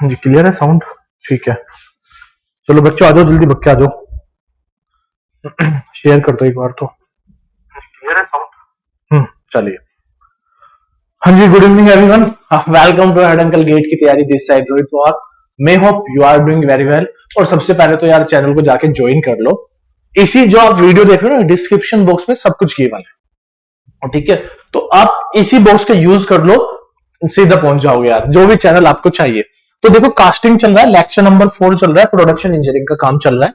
हाँ जी, क्लियर है साउंड? ठीक है। चलो बच्चों आ जाओ, जल्दी बक के आ जाओ। शेयर कर दो एक बार तो। क्लियर है साउंड? चलिए। हाँ जी, good evening everyone. Welcome to head uncle GATE की तैयारी। This side Rohit Pawar. May hope you are doing very well. और सबसे पहले तो यार चैनल को जाके ज्वाइन कर लो। इसी जो आप वीडियो देख रहे हो ना, डिस्क्रिप्शन बॉक्स में सब कुछ गिवन है, ठीक है? तो आप इसी बॉक्स का यूज कर लो, सीधा पहुंच जाओगे यार, जो भी चैनल आपको चाहिए। तो देखो, कास्टिंग चल रहा है, लेक्चर नंबर 4 चल रहा है, प्रोडक्शन इंजीनियरिंग का काम चल रहा है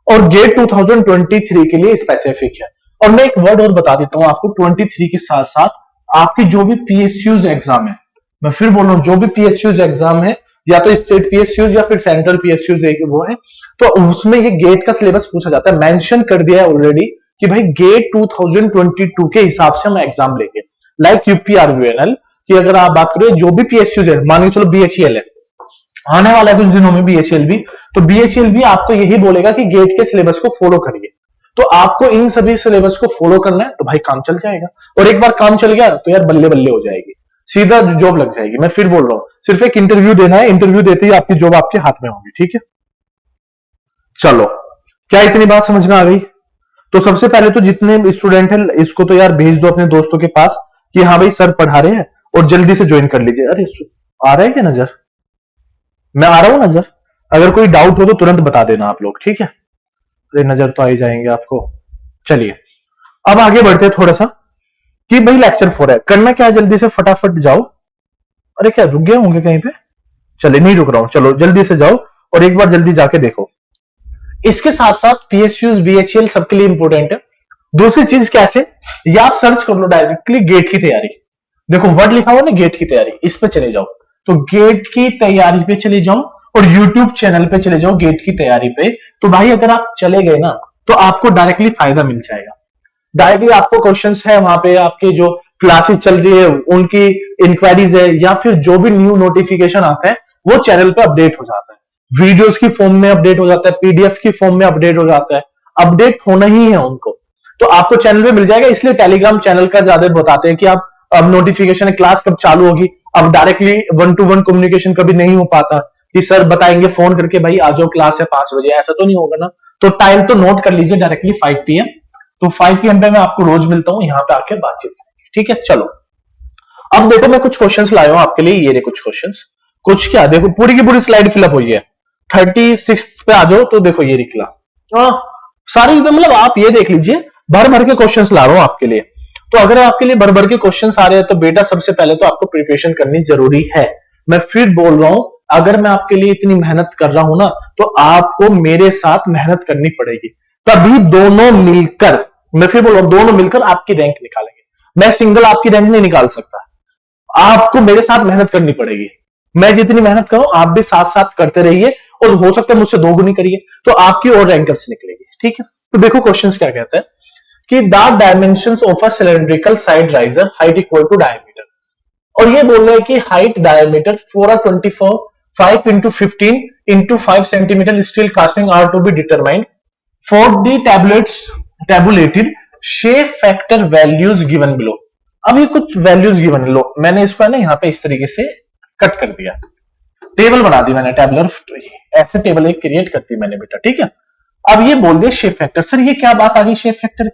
और गेट 2023 के लिए स्पेसिफिक है। और मैं एक वर्ड और बता देता हूं आपको, 23 के साथ साथ आपकी जो भी पीएसयूज एग्जाम है, मैं फिर बोल रहा हूं, जो भी पीएसयूज एग्जाम है, या तो स्टेट पीएसयूज या फिर सेंट्रल पीएसयूज वो है, तो उसमें ये गेट का सिलेबस पूछा जाता है। मेंशन कर दिया है ऑलरेडी कि भाई गेट 2022 के हिसाब से हम एग्जाम लेंगे। लाइक यूपीआरवीएनएल की अगर आप बात करें, जो भी पीएसयूज है, मान के चलो बीएचईएल है, आने वाला है कुछ दिनों में बीएचईएल भी, तो बीएचईएल भी आपको यही बोलेगा कि गेट के सिलेबस को फॉलो करिए। तो आपको इन सभी सिलेबस को फॉलो करना है, तो भाई काम चल जाएगा। और एक बार काम चल गया तो यार बल्ले बल्ले हो जाएगी, सीधा जॉब लग जाएगी। मैं फिर बोल रहा हूं, सिर्फ एक इंटरव्यू देना है, इंटरव्यू देते ही आपकी जॉब आपके हाथ में होगी, ठीक है? चलो, क्या इतनी बात समझ में आ गई? तो सबसे पहले तो जितने स्टूडेंट हैं, इसको तो यार भेज दो अपने दोस्तों के पास कि हाँ भाई सर पढ़ा रहे हैं, और जल्दी से ज्वाइन कर लीजिए। अरे आ रहा है क्या नजर? मैं आ रहा हूं नजर? अगर कोई डाउट हो तो तुरंत बता देना आप लोग, ठीक है? अरे नजर तो आ ही जाएंगे आपको। चलिए, अब आगे बढ़ते हैं थोड़ा सा कि भाई लेक्चर 4 है, करना क्या है, जल्दी से फटाफट जाओ। अरे क्या रुक गए होंगे कहीं पे? चलिए, नहीं रुक रहा हूं, चलो जल्दी से जाओ और एक बार जल्दी जाके देखो। इसके साथ साथ पीएसयूज बीएचईएल सबके लिए इंपॉर्टेंट है। दूसरी चीज कैसे, या आप सर्च कर लो डायरेक्टली गेट की तैयारी। देखो वर्ड लिखा हुआ ना, गेट की तैयारी, इस पे चले जाओ। तो गेट की तैयारी पे चले जाओ और यूट्यूब चैनल पे चले जाओ गेट की तैयारी पे। तो भाई अगर आप चले गए ना, तो आपको डायरेक्टली फायदा मिल जाएगा। डायरेक्टली आपको क्वेश्चंस है वहां पे, आपके जो क्लासेस चल रही है उनकी इंक्वायरीज है, या फिर जो भी न्यू नोटिफिकेशन आता है वो चैनल पे अपडेट हो जाता है। वीडियोस की फॉर्म में अपडेट हो जाता है, पीडीएफ की फॉर्म में अपडेट हो जाता है। अपडेट होना ही है उनको, तो आपको चैनल पे मिल जाएगा। इसलिए टेलीग्राम चैनल का ज्यादा बताते हैं कि आप अब नोटिफिकेशन क्लास कब चालू होगी। अब डायरेक्टली 1-to-1 कम्युनिकेशन कभी नहीं हो पाता कि सर बताएंगे फोन करके भाई आ जाओ क्लास है 5 बजे, ऐसा तो नहीं होगा ना। तो टाइम तो नोट कर लीजिए, डायरेक्टली 5 PM। तो 5 PM पे मैं आपको रोज मिलता हूं, यहाँ पे आके बातचीत करेंगे, ठीक है? चलो, अब देखो मैं कुछ क्वेश्चंस लाया हूं आपके लिए। ये देखो कुछ क्वेश्चंस, कुछ क्या, देखो पूरी की पूरी स्लाइड फिलअप हुई है। 36 पे आ जाओ तो देखो ये निकला। सारी मतलब आप ये देख लीजिए, भर भर के क्वेश्चंस ला रहा हूं आपके लिए। तो अगर आपके लिए भर भर के क्वेश्चंस आ रहे हैं तो बेटा सबसे पहले तो आपको प्रिपरेशन करनी जरूरी है। मैं फिर बोल रहा हूं, अगर मैं आपके लिए इतनी मेहनत कर रहा हूं ना, तो आपको मेरे साथ मेहनत करनी पड़ेगी, तभी दोनों मिलकर, मैं फिर बोल रहा हूं, दोनों मिलकर आपकी रैंक निकालेंगे। मैं सिंगल आपकी रैंक नहीं निकाल सकता, आपको मेरे साथ मेहनत करनी पड़ेगी। मैं जितनी मेहनत करूं आप भी साथ साथ करते रहिए, और हो सकता है मुझसे 2 गुनी करिए, तो आपकी और रैंकर्स निकलेगी, ठीक है? तो देखो क्वेश्चंस क्या कहते हैं कि the dimensions of a cylindrical side riser, height equal to diameter. और ये बोल रहे हैं कि height diameter for a 24 5 into 15 into 5 centimeter steel casting are to be determined for the tabulated shape factor values given below। अब ये कुछ values given है, लो मैंने इसको ना यहाँ पे इस तरीके से कट कर दिया, टेबल बना दी मैंने, टेबलर ऐसे टेबल एक क्रिएट कर दी मैंने बेटा, ठीक है? अब ये बोल दिया शेप फैक्टर। सर ये क्या बात आ गई शेप फैक्टर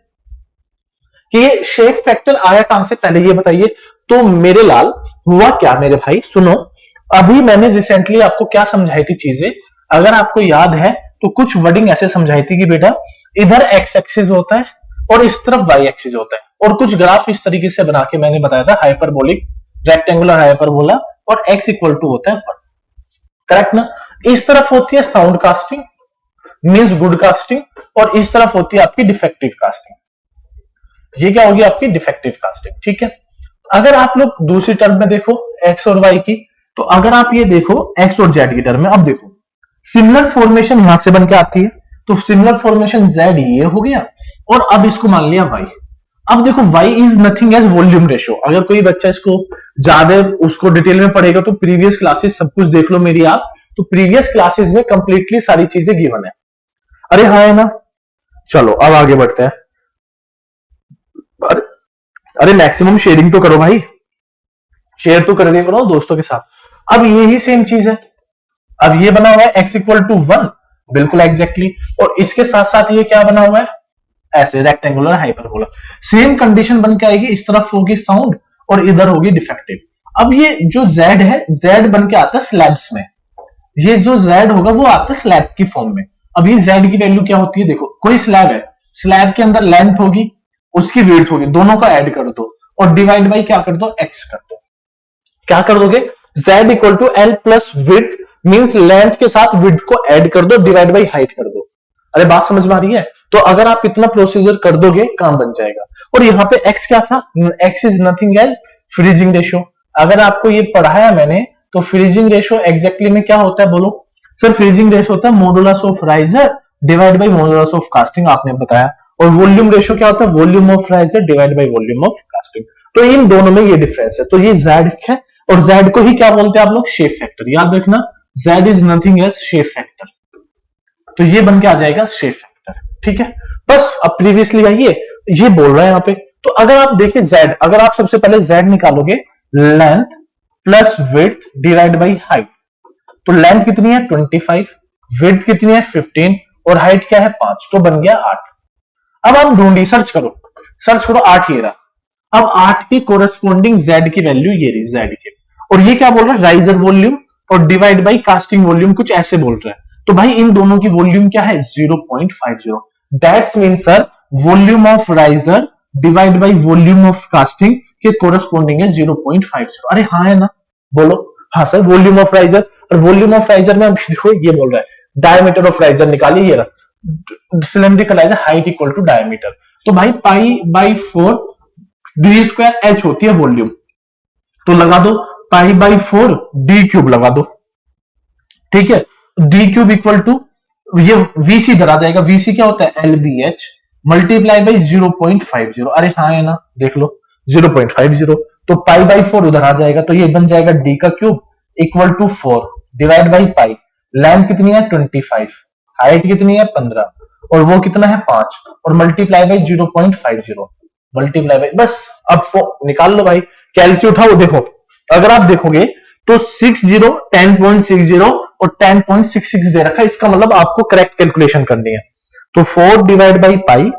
कि शेप फैक्टर आया कहां से, पहले ये बताइए। तो मेरे लाल हुआ क्या मेरे भाई, सुनो, अभी मैंने रिसेंटली आपको क्या समझाई थी चीजें, अगर आपको याद है तो कुछ वर्डिंग ऐसे समझाई थी कि बेटा इधर एक्स एक्सिस होता है और इस तरफ वाई एक्सिस होता है, और कुछ ग्राफ इस तरीके से बना के मैंने बताया था, हाइपरबोलिक, रेक्टेंगुलर हाइपरबोला, और एक्स इक्वल टू होता है 1, करेक्ट ना? इस तरफ होती है sound casting means good casting, और इस तरफ होती है आपकी डिफेक्टिव कास्टिंग। ये क्या होगी आपकी डिफेक्टिव कास्टिंग, ठीक है? अगर आप लोग दूसरी टर्म में देखो एक्स और वाई की, तो अगर आप ये देखो एक्स और जेड की टर्म में, अब देखो सिमिलर फॉर्मेशन यहां से बन के आती है, तो सिमिलर फॉर्मेशन जेड ये हो गया, और अब इसको मान लिया वाई। अब देखो y is nothing as volume ratio. अगर कोई बच्चा इसको ज्यादा उसको डिटेल में पढ़ेगा तो प्रीवियस क्लासेस सब कुछ देख लो मेरी आप, तो प्रीवियस क्लासेस में कंप्लीटली सारी चीजें गिवन है। अरे हाँ है ना? चलो अब आगे बढ़ते हैं। अरे मैक्सिमम शेयरिंग तो करो भाई, शेयर तो कर दिया करो दोस्तों के साथ। अब यही सेम चीज है, अब ये बना हुआ है x इक्वल टू 1, बिल्कुल एग्जैक्टली, और इसके साथ साथ ये क्या बना हुआ है, ऐसे रेक्टेंगुलर हाइपरबोला। सेम कंडीशन बन के आएगी, इस तरफ होगी साउंड और इधर होगी डिफेक्टिव। अब ये जो z है, z बन के आता है स्लैब्स में, ये जो z होगा वो आता है स्लैब की फॉर्म में। अब ये z की वैल्यू क्या होती है, देखो कोई स्लैब है, स्लैब के अंदर लेंथ होगी, उसकी विड्थ होगी, दोनों का ऐड कर दो और डिवाइड बाई क्या कर दो, x कर दो। क्या कर दोगे, z equal to L plus width means length के साथ विड्थ को ऐड कर दो, डिवाइड बाई हाइट कर दो। अरे बात समझ में आ रही है? तो अगर आप इतना प्रोसीजर कर दोगे काम बन जाएगा। और यहाँ पे x क्या था, x is nothing as freezing ratio. अगर आपको ये पढ़ाया मैंने तो फ्रीजिंग रेशियो एग्जैक्टली में क्या होता है बोलो सर? फ्रीजिंग रेशियो होता है modulus of riser divide by modulus of casting, आपने बताया। और वॉल्यूम रेशियो क्या होता है, volume of riser divide by volume of casting. तो इन दोनों में ये डिफरेंस है। तो ये z है और z को ही क्या बोलते हैं आप लोग, शेप फैक्टर। याद रखना z is nothing as shape factor, तो ये बन के आ जाएगा शेप फैक्टर। ठीक है, बस अब प्रीवियसली आइए, ये बोल रहा है यहाँ पे। तो अगर आप देखिए z, अगर आप सबसे पहले z निकालोगे, length plus width divide by height, तो लेंथ कितनी है 25, विड्थ कितनी है 15 और हाइट क्या है 5, तो बन गया 8। अब आप ढूंढिए, सर्च करो 8 ये रहा। अब 8 की कोरेस्पोंडिंग z की वैल्यू ये रही, z की। और ये क्या बोल रहा है, राइजर वॉल्यूम और डिवाइड बाई कास्टिंग वॉल्यूम, कुछ ऐसे बोल रहा है। तो भाई इन दोनों की वॉल्यूम क्या है 0.50, that's mean sir volume of riser divide by volume of casting के कोरेस्पोंडिंग है 0.50। अरे हाँ है ना, बोलो हाँ सर वॉल्यूम ऑफ राइजर। और वॉल्यूम ऑफ राइजर में देखो ये बोल रहा है डायमीटर ऑफ राइजर निकालिए, ये रहा cylindrical riser height equal to diameter. तो भाई pi by 4 D square H होती है वॉल्यूम, तो लगा दो पाई बाई 4 डी क्यूब लगा दो। ठीक है, डी क्यूब इक्वल टू ये वीसी धरा जाएगा, वीसी क्या होता है एलबीएच मल्टीप्लाई बाई 0.50। अरे हाँ है ना, देख लो 0.50, तो पाई बाई 4 उधर आ जाएगा, तो ये बन जाएगा डी का cube equal to 4 divide by pi. Length कितनी है 25, हाइट कितनी है 15 और वो कितना है 5 और मल्टीप्लाई बाई 0.50 मल्टीप्लाई बाई, बस अब निकाल लो भाई, कैलसी उठाओ। देखो अगर आप देखोगे तो 60 10.60 और 10.66 दे रखा है, इसका मतलब आपको करेक्ट कैलकुलेशन करनी है। तो 4 divide by pi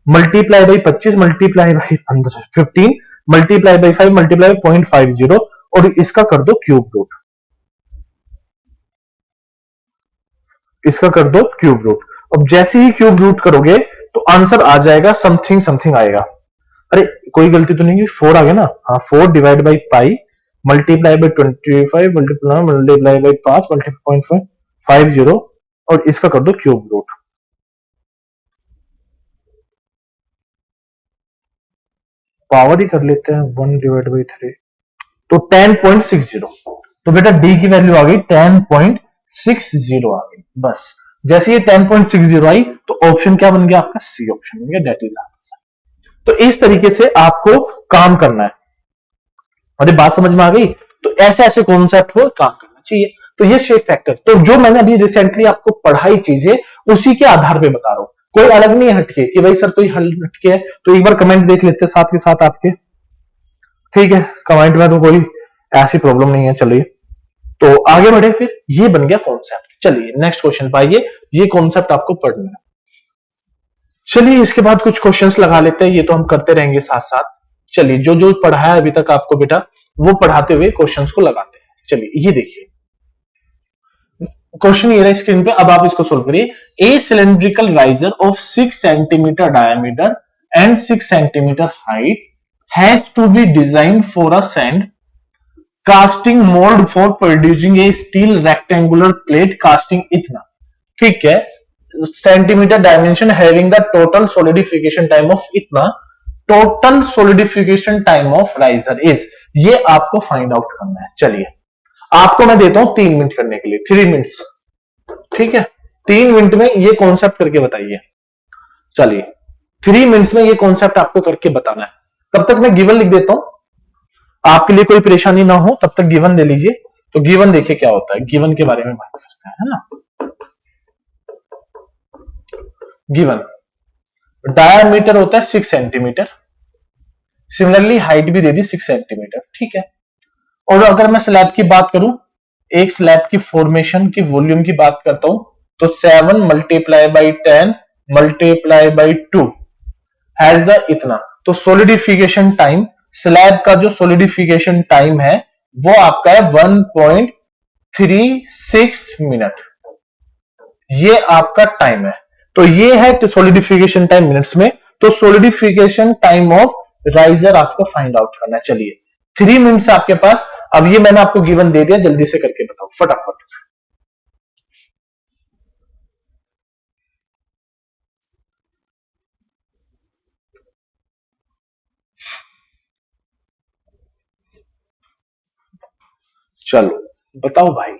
multiply by 25 multiply by 15 multiply by 5 multiply by 0.50 और इसका कर दो क्यूब रूट, इसका कर दो क्यूब रूट। अब जैसे ही क्यूब रूट करोगे तो आंसर आ जाएगा समथिंग समथिंग आएगा। अरे कोई गलती तो नहीं है, 4 आ गया ना, हाँ 4 divide by pi multiply by 25 multiply by 5 multiply 0.50 और इसका कर दो क्यूब रूट। पावर ही कर लेते हैं 1 डिवाइड बाई 3, तो 10.60। तो बेटा डी की वैल्यू आ गई 10.60 आ गई। बस जैसे ये 10.60 आई तो ऑप्शन क्या बन गया आपका, सी ऑप्शन बन गया, दैट इज आंसर। तो इस तरीके से आपको काम करना है। अरे बात समझ में आ गई? तो ऐसे ऐसे कॉन्सेप्ट को काम करना चाहिए। तो ये शेप फैक्टर, तो जो मैंने अभी रिसेंटली आपको पढ़ाई चीजें उसी के आधार पे बता रहा हूं, कोई अलग नहीं है हटके कि भाई सर कोई हल हटके है। तो एक बार कमेंट देख लेते हैं साथ के साथ आपके, ठीक है? कमेंट में तो कोई ऐसी प्रॉब्लम नहीं है। चलिए तो आगे बढ़े, फिर ये बन गया कॉन्सेप्ट। चलिए नेक्स्ट क्वेश्चन पे आइए, ये कॉन्सेप्ट आपको पढ़ना है। चलिए इसके बाद कुछ क्वेश्चंस लगा लेते हैं, ये तो हम करते रहेंगे साथ साथ। चलिए जो जो पढ़ाया अभी तक आपको बेटा वो पढ़ाते हुए क्वेश्चंस को लगाते हैं। चलिए ये देखिए क्वेश्चन ये रहा स्क्रीन पे, अब आप इसको सोल्व करिए। A cylindrical riser of 6 centimetre diameter and 6 centimetre height has to be design for a sand casting mould for producing a steel rectangular plate casting इतना, ठीक है, centimetre dimension having the total solidification time of इतना, total solidification time of riser is, ये आपको find out करना है। चलिए आपको मैं देता हूं 3 मिनट करने के लिए, 3 मिनट्स, ठीक है? 3 मिनट में ये कॉन्सेप्ट करके बताइए। चलिए 3 मिनट्स में ये कॉन्सेप्ट आपको करके बताना है। तब तक मैं गिवन लिख देता हूं, आपके लिए कोई परेशानी ना हो, तब तक गिवन ले लीजिए। तो गिवन देखिए क्या होता है, गिवन के बारे में बात करते हैं, है ना? गिवन डायमीटर होता है 6 सेंटीमीटर, सिमिलरली हाइट भी दे दी 6 सेंटीमीटर, ठीक है? और अगर मैं स्लैब की बात करूं, एक स्लैब की फॉर्मेशन की वॉल्यूम की बात करता हूं तो 7 multiply by 10 multiply by 2 has the इतना। तो सोलिडिफिकेशन टाइम, स्लैब का जो सोलिडिफिकेशन टाइम है वो आपका है 1.36 मिनट, ये आपका टाइम है। तो ये है सोलिडिफिकेशन टाइम मिनट्स में। तो सोलिडिफिकेशन टाइम ऑफ राइजर आपको फाइंड आउट करना है। चलिए 3 मिनट्स आपके पास। अब ये मैंने आपको गिवन दे दिया, जल्दी से करके बताओ फटाफट। चलो बताओ भाई।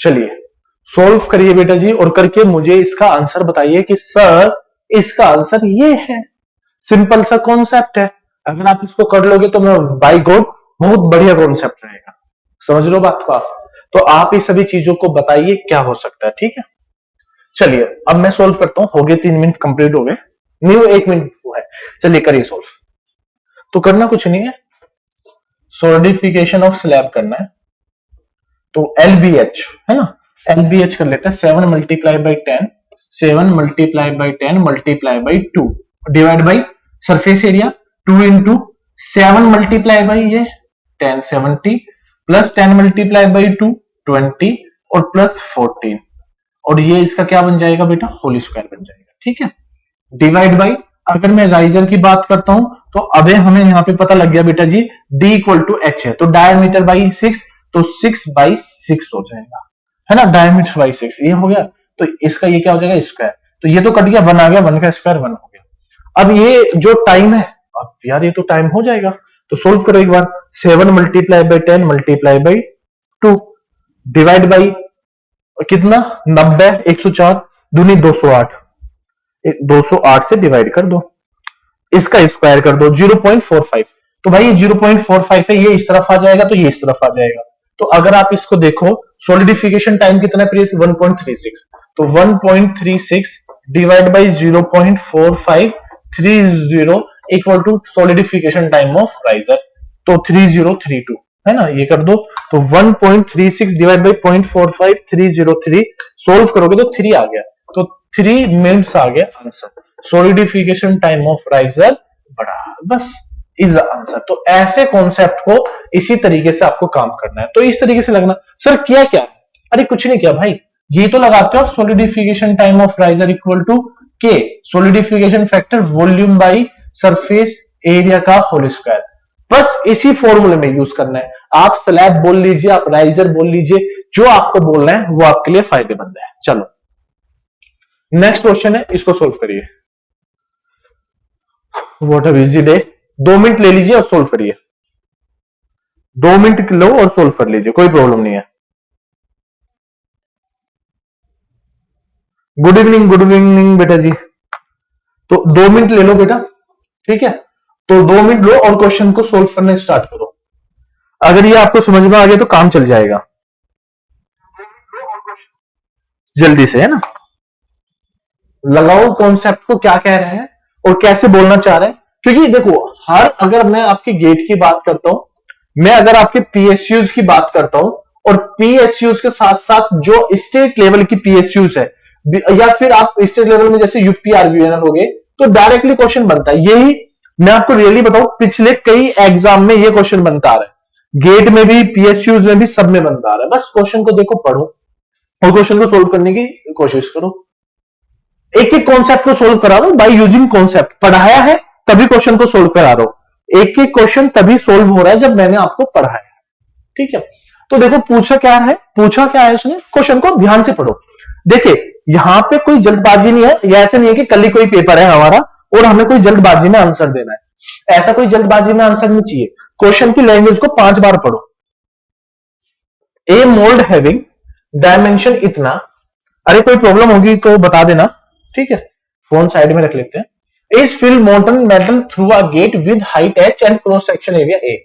चलिए सोल्व करिए बेटा जी, और करके मुझे इसका आंसर बताइए कि सर इसका आंसर ये है। सिंपल सा कॉन्सेप्ट है, अगर आप इसको कर लोगे तो मैं बाय गॉड बहुत बढ़िया कॉन्सेप्ट रहेगा। समझ लो बात को आप। तो आप इस सभी चीजों को बताइए क्या हो सकता है, ठीक है। चलिए अब मैं सोल्व करता हूं। हो गए 3 मिनट कंप्लीट हो गए, नहीं 1 मिनट वो है। चलिए करिए सोल्व। तो करना कुछ नहीं है, सॉलिडिफिकेशन ऑफ स्लैब करना है। तो LBH है ना, LBH कर लेते हैं 7 multiply by 10, 7 multiply by 10 multiply by 2 divide by surface area 2 into 7 multiply by ये 1070 प्लस 10 मल्टीप्लाई बाई 2 20 और प्लस 14, और ये इसका क्या बन जाएगा बेटा, होल स्क्वायर बन जाएगा, ठीक है। डिवाइड बाई, अगर मैं राइजर की बात करता हूं तो अबे हमें यहां पे पता लग गया बेटा जी D इक्वल टू H है, तो डायमीटर बाई 6, तो 6/6 हो जाएगा, है ना। डायमीटर बाई 6 ये हो गया, तो इसका ये क्या हो जाएगा, स्क्वायर। तो ये तो कट गया, 1 आ गया, 1 का स्क्वायर 1 हो गया। अब ये जो टाइम है, अब यार ये तो टाइम हो जाएगा, तो सोल्व करो एक बार। 7 multiply by 10 multiply by 2 divide by कितना 90, 104 दूनी 208, 208 से डिवाइड कर दो, इसका स्क्वायर कर दो 0.45। तो भाई ये 0.45 है, ये इस तरफ आ जाएगा तो ये इस तरफ आ जाएगा। तो अगर आप इसको देखो सॉलिडिफिकेशन टाइम कितना है, 1.36, तो 1.36 divide by 0.4530 equal to solidification time of riser, तो 3032 है ना, ये कर दो। तो 1.36 डिवाइड बाई 0.45303 सोल्व करोगे तो 3 आ गया, तो 3 मिनट्स आ गया answer. Solidification time of riser बड़ा, बस इज आंसर। तो ऐसे कॉन्सेप्ट को इसी तरीके से आपको काम करना है। तो इस तरीके से लगना, सर किया क्या, अरे कुछ नहीं किया भाई, ये तो लगाते हो solidification time of riser equal to K solidification factor volume by surface area का होल स्क्वायर, बस इसी फॉर्मूले में यूज करना है। आप स्लैब बोल लीजिए, आप राइजर बोल लीजिए, जो आपको बोलना है वो आपके लिए फायदेमंद है। चलो नेक्स्ट क्वेश्चन है, इसको सोल्व करिए। What a busy day. 2 minute ले लीजिए और सोल्व करिए, 2 मिनट लो और सोल्व कर लीजिए, कोई प्रॉब्लम नहीं है। गुड इवनिंग बेटा जी। तो 2 मिनट ले लो बेटा, ठीक है। तो 2 मिनट लो और क्वेश्चन को सोल्व करना स्टार्ट करो। अगर ये आपको समझ में आ गया तो काम चल जाएगा, जल्दी से, है ना। लगाओ कॉन्सेप्ट को, क्या कह रहे हैं और कैसे बोलना चाह रहे हैं। क्योंकि देखो हर, अगर मैं आपके गेट की बात करता हूं, मैं अगर आपके पीएसयूज की बात करता हूं, और पीएसयूज के साथ साथ जो स्टेट लेवल की पीएसयूज है, या फिर आप स्टेट लेवल में जैसे यूपी आरबीएनएल हो गए, तो डायरेक्टली क्वेश्चन बनता है। यही मैं आपको रियली बताऊं, पिछले कई एग्जाम में ये क्वेश्चन बनता आ रहा है, गेट में भी, पीएसयूज में भी, सब में बनता आ रहा है। बस क्वेश्चन को देखो, पढ़ो और क्वेश्चन को सोल्व करने की कोशिश करो। एक एक कॉन्सेप्ट को सोल्व करा रहा हूं बाय यूजिंग कॉन्सेप्ट, पढ़ाया है तभी क्वेश्चन को सोल्व करा रहा हूं। एक एक क्वेश्चन तभी सोल्व हो रहा है जब मैंने आपको पढ़ाया, ठीक है। तो देखो पूछा क्या है, उसने, क्वेश्चन को ध्यान से पढ़ो। देखिए यहां पे कोई जल्दबाजी नहीं है, या ऐसे नहीं है कि कल ही कोई पेपर है हमारा और हमें कोई जल्दबाजी में आंसर देना है, ऐसा कोई जल्दबाजी में आंसर नहीं चाहिए। क्वेश्चन की लैंग्वेज को 5 बार पढ़ो। ए मोल्ड हैविंग डायमेंशन इतना, अरे कोई प्रॉब्लम होगी तो बता देना, ठीक है। फोन साइड में रख लेते हैं। Is fill molten metal through a gate with height h and cross section area a,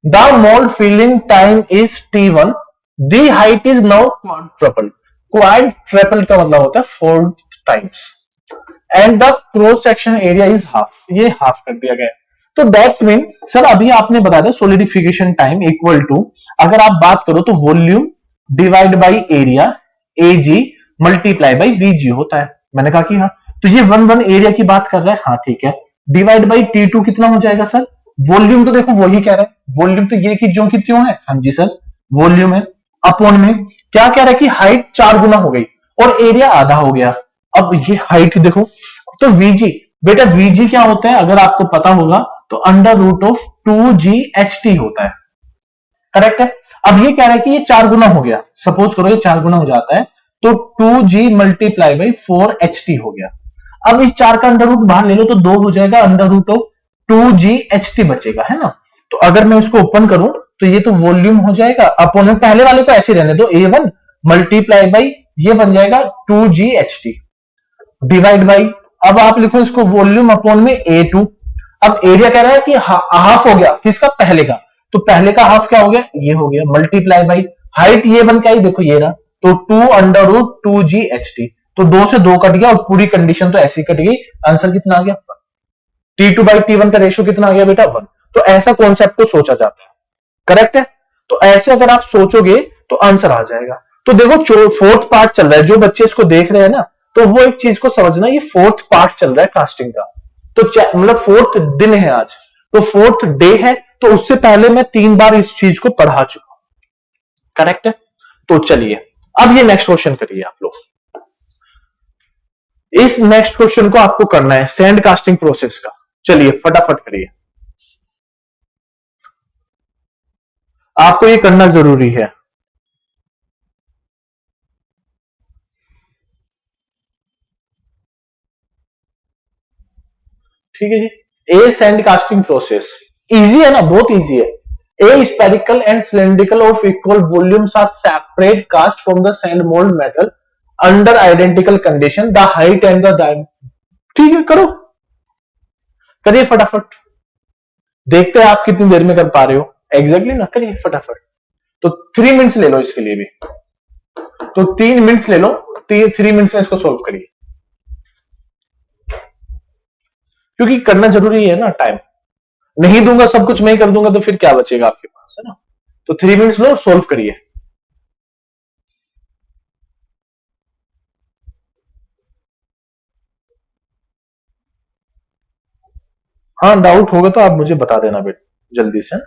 the mould filling time is t1 the height is now quadruple. Quadruple का मतलब होता है 4 times, and the cross section area is half, ये half कर दिया गया। तो that's mean sir अभी आपने बताया था सोलिडिफिकेशन टाइम इक्वल टू, अगर आप बात करो तो volume divide by area AG multiply by VG होता है। मैंने कहा कि हाँ, तो ये 1 एरिया की बात कर रहा है, हाँ ठीक है। डिवाइड बाई T2 कितना हो जाएगा सर? वॉल्यूम तो देखो वही कह रहा है, वॉल्यूम तो ये की ज्यों की त्यों है, हाँ जी सर वॉल्यूम है। अपॉन में क्या कह रहा है कि हाइट 4 गुना हो गई और एरिया आधा हो गया। अब ये हाइट देखो, तो वीजी, बेटा वीजी क्या होता है अगर आपको पता होगा तो अंडर रूट ऑफ 2GHT होता है, करेक्ट है। अब ये कह रहा है कि ये 4 गुना हो गया, सपोज करो ये 4 गुना हो जाता है तो 2G मल्टीप्लाई बाई 4HT हो गया। अब इस 4 का अंडर रूट बाहर ले लो तो 2 हो जाएगा, अंडर रूट ऑफ 2GHT बचेगा, है ना। तो अगर मैं इसको ओपन करूं तो ये तो वॉल्यूम हो जाएगा, अपॉन में पहले वाले को ऐसे रहने दो A1 मल्टीप्लाई बाई ये बन जाएगा 2GHT डिवाइड बाई, अब आप लिखो इसको वॉल्यूम अपॉन में A2। अब एरिया कह रहा है कि हाफ हो गया किसका, पहले का, तो पहले का हाफ क्या हो गया, ये हो गया, मल्टीप्लाई बाई हाइट ये बन के आई देखो ये रहा, तो 2 अंडर रूट 2GHT, तो 2 से 2 कट गया और पूरी कंडीशन तो ऐसी कट गई। आंसर कितना आ गया, T2 बाई T1 का रेशियो कितना आ गया बेटा 1। तो ऐसा कॉन्सेप्ट को सोचा जाता है, करेक्ट है। तो ऐसे अगर आप सोचोगे तो आंसर आ जाएगा। तो देखो फोर्थ पार्ट चल रहा है, जो बच्चे इसको देख रहे हैं ना, तो वो एक चीज को समझना, ये फोर्थ पार्ट चल रहा है कास्टिंग का, तो मतलब फोर्थ दिन है आज, तो फोर्थ डे है, तो उससे पहले मैं 3 बार इस चीज को पढ़ा चुका हूं, करेक्ट है। तो चलिए अब ये नेक्स्ट क्वेश्चन करिए आप लोग। इस नेक्स्ट क्वेश्चन को आपको करना है सैंड कास्टिंग प्रोसेस का, चलिए फटाफट करिए, आपको ये करना जरूरी है। ठीक है जी। ए सैंड कास्टिंग प्रोसेस इजी है ना, बहुत इजी है। A spherical and cylindrical of equal volumes are separate cast from the sand mold metal under identical condition. The height and the diameter. ठीक है, करो, करिए फटाफट, देखते हैं आप कितनी देर में कर पा रहे हो। एग्जैक्टली ना, करिए फटाफट। तो 3 मिनट्स ले लो इसके लिए भी, तो 3 मिनट्स ले लो, 3 मिनट्स में इसको सोल्व करिए, क्योंकि करना जरूरी है ना। टाइम नहीं दूंगा, सब कुछ मैं ही कर दूंगा तो फिर क्या बचेगा आपके पास, है ना। तो 3 मिनट्स लो, सोल्व करिए। हाँ डाउट होगा तो आप मुझे बता देना बेटा जल्दी से।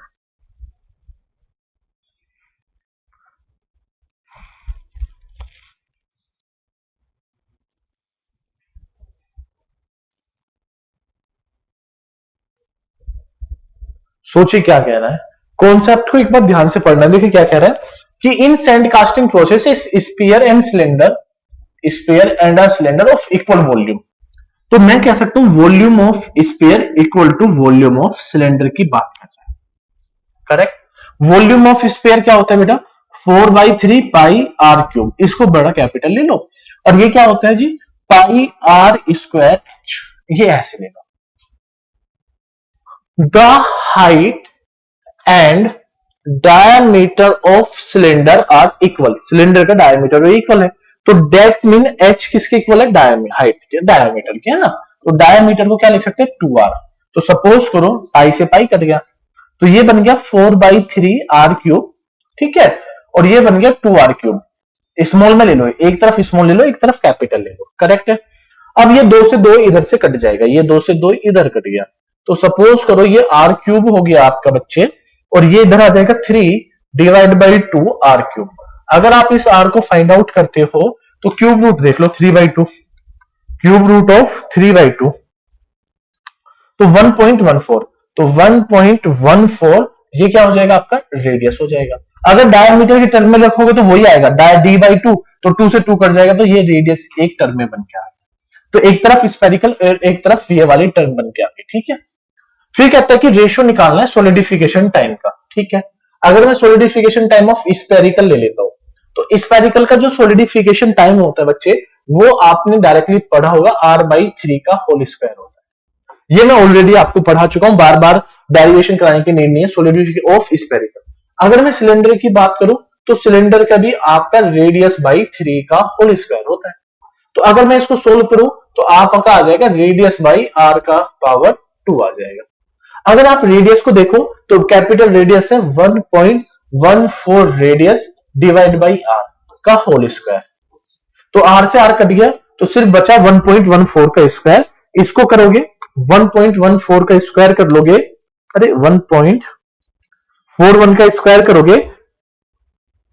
सोचिए क्या कह रहा है, कॉन्सेप्ट को एक बार ध्यान से पढ़ना। देखिए क्या कह रहा है कि in sand casting process sphere and cylinder, sphere and a cylinder of equal volume. तो मैं कह सकता हूं volume of sphere equal to volume of cylinder की बात कर रहा है, करेक्ट। वॉल्यूम ऑफ स्पीयर क्या होता है बेटा, 4/3 पाई आर क्यूब, इसको बड़ा कैपिटल ले लो, और ये क्या होता है जी, पाई आर स्क्वायर, ये ऐसे ले लो। The height and diameter of cylinder are equal, cylinder का डायमीटर इक्वल है, तो डेप्थ मीन एच किसके इक्वल है, हाइट के डायमीटर के, है ना। तो डायमीटर को क्या लिख सकते हैं, 2r। तो सपोज करो पाई से पाई कट गया, तो ये बन गया 4/3 आर क्यूब, ठीक है, और ये बन गया 2r क्यूब। स्मॉल में ले लो, एक तरफ स्मॉल ले लो, एक तरफ कैपिटल ले लो, करेक्ट है। अब ये 2 से 2 इधर से कट जाएगा, ये 2 से 2 इधर कट गया, तो सपोज करो ये r क्यूब हो गया आपका बच्चे, और ये इधर आ जाएगा 3 डिवाइड बाई 2 आर क्यूब। अगर आप इस r को फाइंड आउट करते हो तो क्यूब रूट देख लो, 3/2, क्यूब रूट ऑफ 3/2, तो 1.14, तो 1.14 ये क्या हो जाएगा आपका रेडियस हो जाएगा। अगर डायमीटर के टर्म में रखोगे तो वही आएगा, d/2, तो 2 से 2 कट जाएगा, तो ये रेडियस एक टर्म में बन के आएगा। तो एक तरफ स्पेरिकल, एक तरफ ये वाली टर्म बन के आती, ठीक है। फिर कहता है कि रेशियो निकालना है सॉलिडिफिकेशन टाइम का, ठीक है। अगर मैं सॉलिडिफिकेशन टाइम ऑफ स्पेरिकल ले लेता हूं, तो स्पेरिकल का जो सॉलिडिफिकेशन टाइम होता है बच्चे, वो आपने डायरेक्टली पढ़ा होगा r/3 का होल स्क्वायर होता है। ये मैं ऑलरेडी आपको पढ़ा चुका हूं, बार बार डेरिवेशन कराने की नीड नहीं है। सॉलिडिफिकेशन ऑफ स्पेरिकल, अगर मैं सिलेंडर की बात करूं तो सिलेंडर का भी आपका रेडियस बाई 3 का होल स्क्वायर होता है। तो अगर मैं इसको सोल्व करूं तो आपका आ जाएगा रेडियस बाई आर का पावर 2 आ जाएगा। अगर आप रेडियस को देखो तो कैपिटल रेडियस है 1.14 रेडियस डिवाइड बाई आर का होल स्क्वायर। तो आर से आर कट गया तो सिर्फ बचा 1.14 का स्क्वायर। इसको करोगे 1.14 का स्क्वायर कर लोगे, अरे 1.41 का स्क्वायर करोगे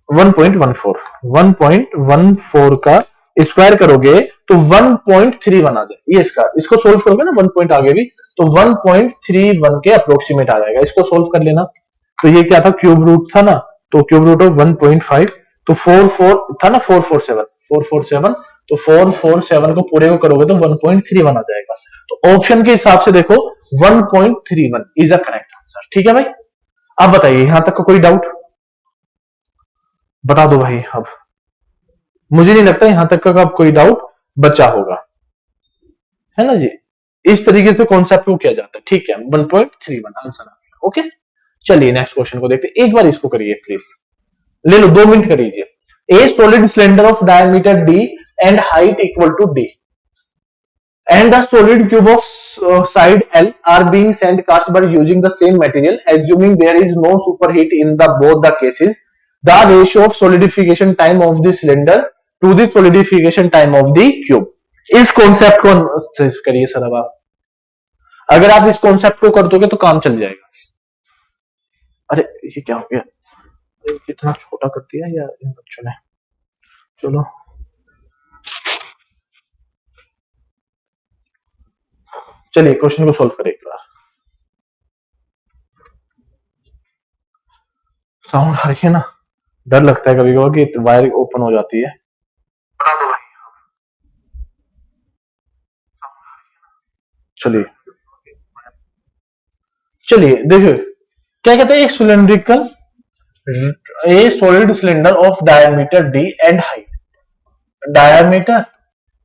1.14 का स्क्वायर करोगे तो 1.31 आ जाए ये इसका। इसको सोल्व करोगे ना 1 पॉइंट आगे भी तो 1.31 के अप्रोक्सीमेट आ जाएगा। इसको सोल्व कर लेना। तो ये क्या था, क्यूब रूट था ना, तो क्यूब रूट ऑफ 1.5 तो 44 था ना, 447 तो 447 को पूरे को करोगे तो 1.31 आ जाएगा। तो ऑप्शन के हिसाब से देखो 1.31 इज अ करेक्ट आंसर। ठीक है भाई, अब बताइए यहां तक का कोई डाउट बता दो भाई। अब मुझे नहीं लगता यहां तक का कोई डाउट बचा होगा, है ना जी। इस तरीके से कॉन्सेप्ट को किया जाता है। ठीक है, 1.31 आंसर आ गया। ओके, चलिए नेक्स्ट क्वेश्चन को देखते हैं। एक बार इसको करिए प्लीज, ले लो 2 मिनट करिए। A solid cylinder of diameter D and height equal to D and the solid cube of side L are being sand cast by using the same material, assuming there is no superheat in the both the cases, the ratio of solidification time of the cylinder to the solidification time of the cube। इस concept को करिए sir. अब आप अगर आप इस concept को कर दोगे तो काम चल जाएगा। अरे ये क्या हो गया, कितना छोटा कर दिया यार इन बच्चों ने। चलो चलिए क्वेश्चन को सॉल्व करें एक बार। साउंड आ रही है ना, डर लगता है कभी कभी कि वायर ओपन हो जाती है। बता दो भाई। चलिए देखिए क्या कहते हैं, एक cylindrical A solid cylinder of diameter D and height, diameter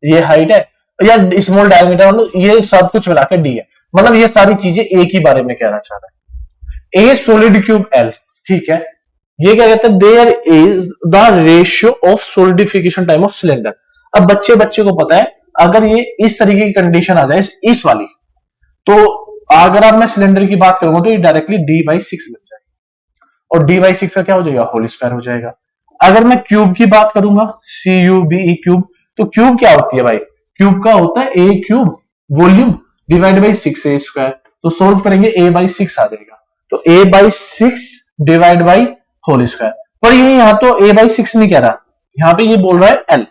ये हाइट है या स्मॉल डायमीटर, मतलब ये सब कुछ मिला के डी है, मतलब ये सारी चीजें एक ही बारे में कहना चाह रहा है। ए सॉलिड क्यूब एल, ठीक है, ये क्या कहता है, there is the ratio of solidification time of cylinder. अब बच्चे को पता है अगर ये इस तरीके की कंडीशन आ जाए इस वाली, तो अगर आप मैं सिलेंडर की बात करूंगा तो ये डायरेक्टली D/6 बन जाएगा और D/6 का क्या हो जाएगा, होल स्क्वायर हो जाएगा। अगर मैं क्यूब की बात करूंगा CUBE क्यूब, तो क्यूब क्या होती है भाई, क्यूब का होता है A cube volume divide by 6 A square. तो सोल्व करेंगे A/6 आ जाएगा, तो A/6 divide by whole square. पर ये यहाँ तो A/6 नहीं कह रहा, यहाँ पे ये बोल रहा है L।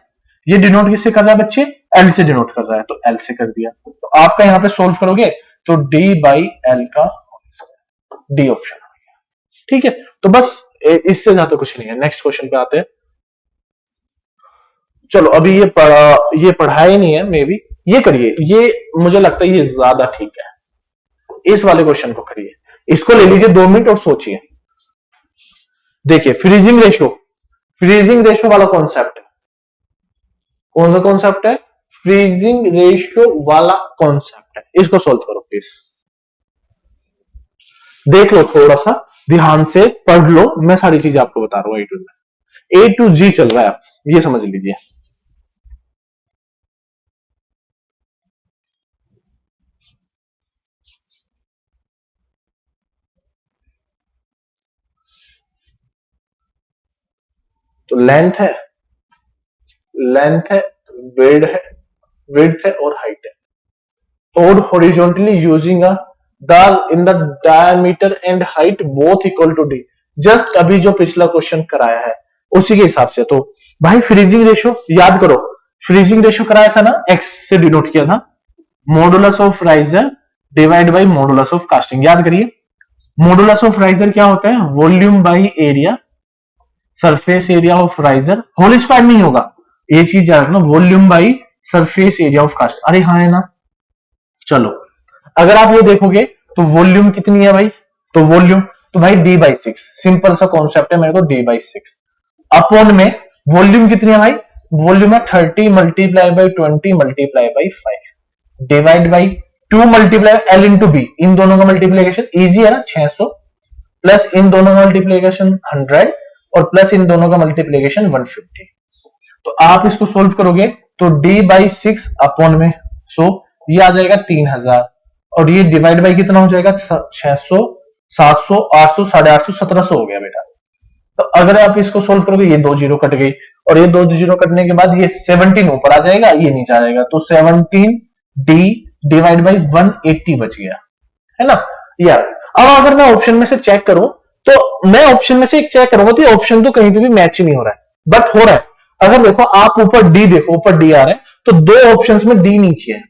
ये डिनोट किससे कर रहा है बच्चे, L से डिनोट कर रहा है, तो L से कर दिया। तो आपका यहाँ पे सोल्व करोगे तो D/L का डी ऑप्शन आ गया। ठीक है, तो बस इससे ज्यादा कुछ नहीं है। नेक्स्ट क्वेश्चन पे आते हैं। चलो अभी ये पढ़ाई नहीं है, मे बी ये करिए, ये मुझे लगता है ये ज्यादा ठीक है। इस वाले क्वेश्चन को करिए, इसको ले लीजिए 2 मिनट और सोचिए। देखिए फ्रीजिंग रेशियो वाला कॉन्सेप्ट है। कौन सा कॉन्सेप्ट है, फ्रीजिंग रेशियो वाला कॉन्सेप्ट है। इसको सोल्व करो प्लीज, देख लो थोड़ा सा ध्यान से पढ़ लो, मैं सारी चीजें आपको बता रहा हूं। A to G चल रहा है, आप ये समझ लीजिए। तो लेंथ है, विड्थ है और हाइट है। और horizontally using in the diameter and height both equal to D। Just अभी जो पिछला क्वेश्चन कराया है उसी के हिसाब से। तो भाई फ्रीजिंग रेशियो याद करो, फ्रीजिंग रेशियो कराया था ना, X से डिनोट किया था, modulus of riser divide by modulus of casting. याद करिए मॉडुलस ऑफ राइजर क्या होता है, volume by area, surface area of riser, whole square नहीं होगा, ये चीज याद रखना, volume by surface area of cast. अरे हाँ है ना। चलो अगर आप ये देखोगे तो वॉल्यूम कितनी है भाई, तो वॉल्यूम तो भाई D/6, सिंपल सा कॉन्सेप्ट है मेरे को, D/6 अपॉन में वॉल्यूम कितनी है भाई, वॉल्यूम है 30 multiply by 20 multiply by 5 divide by 2 multiply L into B। इन दोनों का मल्टीप्लीकेशन इजी है ना, 600 प्लस इन दोनों का मल्टीप्लीकेशन 100 और प्लस इन दोनों का मल्टीप्लीकेशन 150। तो आप इसको सोल्व करोगे तो d/6 अपॉन में, सो ये आ जाएगा 3000 और ये डिवाइड बाई कितना हो जाएगा 600, 700, 800, 850, 1700 हो गया बेटा। तो अगर आप इसको सोल्व करोगे ये 2 जीरो कट गई और ये 2 जीरो कटने के बाद ये 17 ऊपर आ जाएगा, ये नीचे आ जाएगा, तो 17d डिवाइड बाई 180 बच गया, है ना यार। अब अगर मैं ऑप्शन में से चेक करूं तो मैं ऑप्शन में से एक चेक करूंगा तो ये ऑप्शन तो कहीं पे भी मैच ही नहीं हो रहा है, बट हो रहा है। अगर देखो आप ऊपर डी देखो, ऊपर डी आ रहा है तो दो ऑप्शंस में डी नीचे है,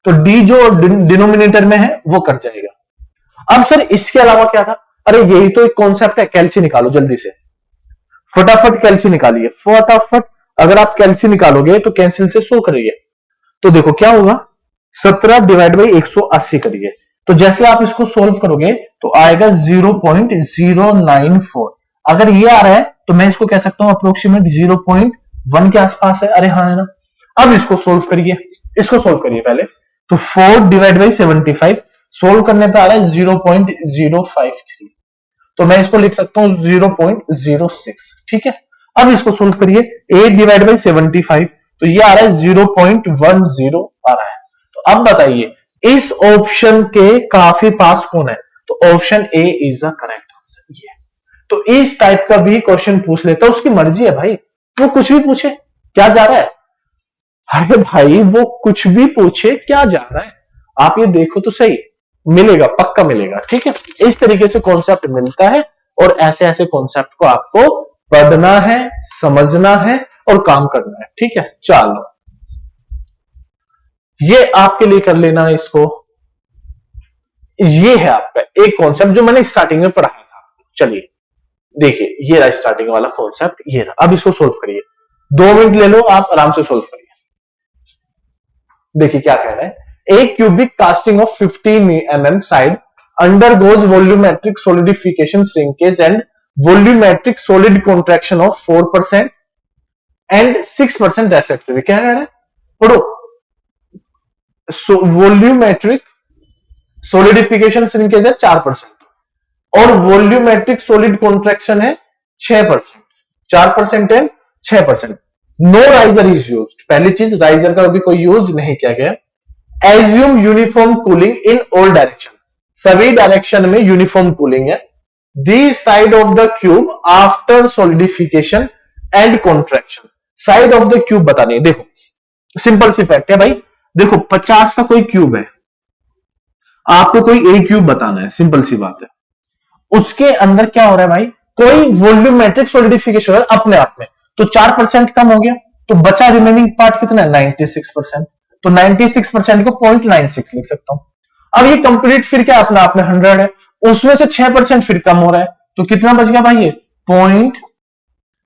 तो डी जो डिनोमिनेटर में है वो कट जाएगा। अब सर इसके अलावा क्या था, अरे यही तो एक कॉन्सेप्ट है, कैल्सी निकालो जल्दी से, फटाफट कैल्सी निकालिए फटाफट। अगर आप कैल्सी निकालोगे तो कैंसिल से 100 करिए, तो देखो क्या होगा 17 डिवाइड बाई 180 करिए, तो जैसे आप इसको सोल्व करोगे तो आएगा 0.094। अगर ये आ रहा है तो मैं इसको कह सकता हूं अप्रोक्सीमेट 0.1 के आसपास है, अरे हाँ है ना। अब इसको सोल्व करिए, इसको सोल्व करिए पहले, तो 4 डिवाइड बाई 75 सोल्व करने पे आ रहा है 0.053, तो मैं इसको लिख सकता हूं 0.06, ठीक है। अब इसको सोल्व करिए 8 डिवाइड बाई 75, तो ये आ रहा है 0.10 आ रहा है। तो अब बताइए इस ऑप्शन के काफी पास कौन है, तो option A is the correct answer. ये तो इस टाइप का भी क्वेश्चन पूछ लेता, उसकी मर्जी है भाई, वो कुछ भी पूछे, क्या जा रहा है, अरे भाई वो कुछ भी पूछे क्या जा रहा है, आप ये देखो तो सही, मिलेगा पक्का मिलेगा, ठीक है। इस तरीके से कॉन्सेप्ट मिलता है और ऐसे ऐसे कॉन्सेप्ट को आपको पढ़ना है, समझना है और काम करना है, ठीक है। चलो ये आपके लिए कर लेना इसको, ये है आपका एक कॉन्सेप्ट जो मैंने स्टार्टिंग में पढ़ाया था। चलिए देखिए ये रहा स्टार्टिंग वाला कॉन्सेप्ट, ये रहा। अब इसको सोल्व करिए, 2 मिनट ले लो आप, आराम से सोल्व करिए। देखिए क्या कह रहा है, a cubic casting of 15 mm side undergoes volumetric solidification shrinkage and volumetric solid contraction of 4% and 6% respectively। क्या कह रहा है, पढ़ो, वॉल्यूमेट्रिक सोलिडिफिकेशन श्रिंकेज है 4% और वॉल्यूमेट्रिक सॉलिड कॉन्ट्रैक्शन है 6%, 4% and 6%। No riser is used, पहली चीज राइजर का अभी कोई यूज नहीं किया गया। Assume uniform cooling in all direction, सभी डायरेक्शन में यूनिफॉर्म कूलिंग है। The side of the cube after solidification and contraction, side of the cube बतानी है। देखो सिंपल सी फैक्ट है भाई, देखो 50 का कोई क्यूब है, आपको कोई एक क्यूब बताना है, सिंपल सी बात है। उसके अंदर क्या हो रहा है भाई, कोई वॉल्यूमेट्रिक सॉलिडिफिकेशन है अपने आप में, तो 4% कम हो गया, तो बचा रिमेनिंग पार्ट कितना है 96%, तो 96% को 0.96 लिख सकता हूं। अब ये कंप्लीट फिर क्या अपना आप में 100 है, उसमें से 6% फिर कम हो रहा है, तो कितना बच गया भाई,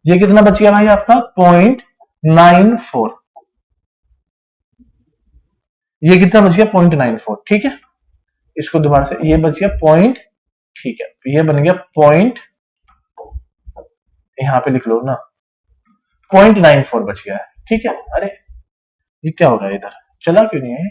ये कितना बच गया भाई आपका 0.94, ये कितना बच गया 0.94, ठीक है। इसको दोबारा से, ये बच गया पॉइंट, ठीक है, ये बन गया पॉइंट, यहां पे लिख लो ना 0.94 बच गया है, ठीक है। अरे ये क्या हो रहा है, इधर चला क्यों नहीं है,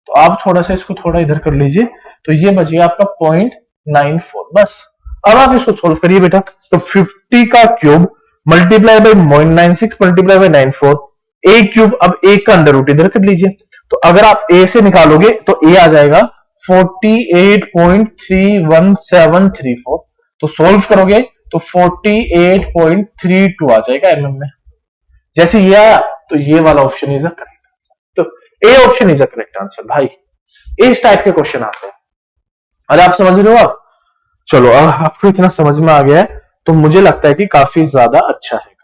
तो आप थोड़ा सा इसको थोड़ा इधर कर लीजिए, तो ये बच गया आपका 0.94 बस। अब आप इसको सोल्व करिए बेटा, तो 50 का cube multiply by 0.96 multiply by 94, A cube, अब एक का अंडर रूट इधर कर लीजिए, तो अगर आप ए से निकालोगे तो ए आ जाएगा 48.31734, तो सोल्व करोगे तो 48.32 आ जाएगा एमएम में। जैसे ये आया तो ये वाला ऑप्शन इज अ करेक्ट, तो A option is a correct answer भाई। इस टाइप के क्वेश्चन आते हैं, अरे आप समझ रहे हो आप, चलो आपको इतना समझ में आ गया है तो मुझे लगता है कि काफी ज्यादा अच्छा है।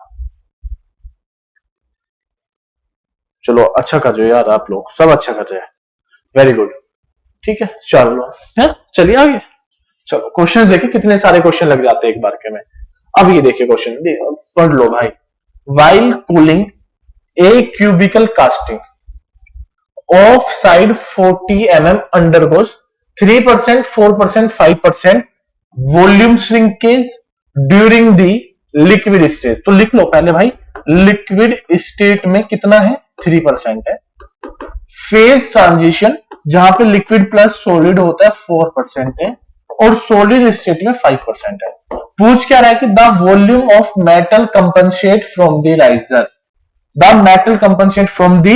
चलो अच्छा कर रहे हो यार, आप लोग सब अच्छा कर रहे हैं, वेरी गुड, ठीक है। चलो है, चलिए आगे, चलो क्वेश्चन देखिए, कितने सारे क्वेश्चन लग जाते हैं एक बार के में। अब ये देखिए क्वेश्चन, पढ़ लो भाई। While cooling a cubical casting of side 40 mm undergoes 3%, 4%, 5% volume shrinkage during the liquid stage. तो लिख लो पहले भाई, लिक्विड स्टेट में कितना है 3% है। फेज ट्रांजिशन जहां पे लिक्विड प्लस सॉलिड होता है 4% है। और सॉलिड स्टेट में 5% है। पूछ क्या रहा है कि the volume of metal compensate from the riser, the metal compensate from the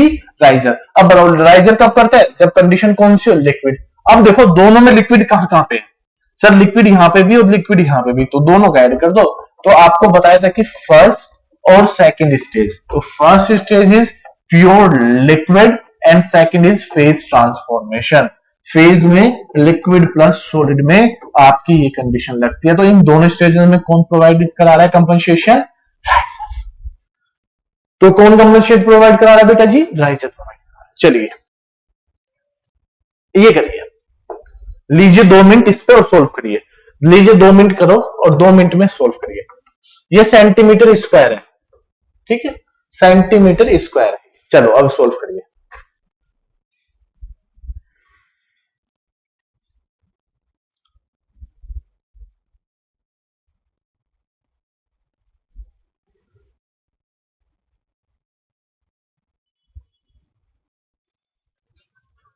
riser. अब राइजर कब करता है, जब कंडीशन कौन सी हो, लिक्विड। अब देखो दोनों में लिक्विड कहां कहां पे है, सर लिक्विड यहां पे भी और लिक्विड यहां पे भी, तो दोनों का ऐड कर दो। तो आपको बताया था कि फर्स्ट और सेकंड स्टेज, तो first stage is pure liquid and second is phase transformation. Phase में लिक्विड प्लस सॉलिड में आपकी ये कंडीशन लगती है। तो इन दोनों स्टेजेस में कौन प्रोवाइड करा रहा है कंपनसेशन, तो कौन कंपनसेट प्रोवाइड करा रहा है बेटा जी, राइजर प्रोवाइड करा रहा है। चलिए ये करिए, लीजिए 2 मिनट इस पे और सोल्व करिए, लीजिए 2 मिनट करो और 2 मिनट में सोल्व करिए। ये सेंटीमीटर स्क्वायर है, ठीक है, सेंटीमीटर स्क्वायर है। चलो अब सोल्व करिए।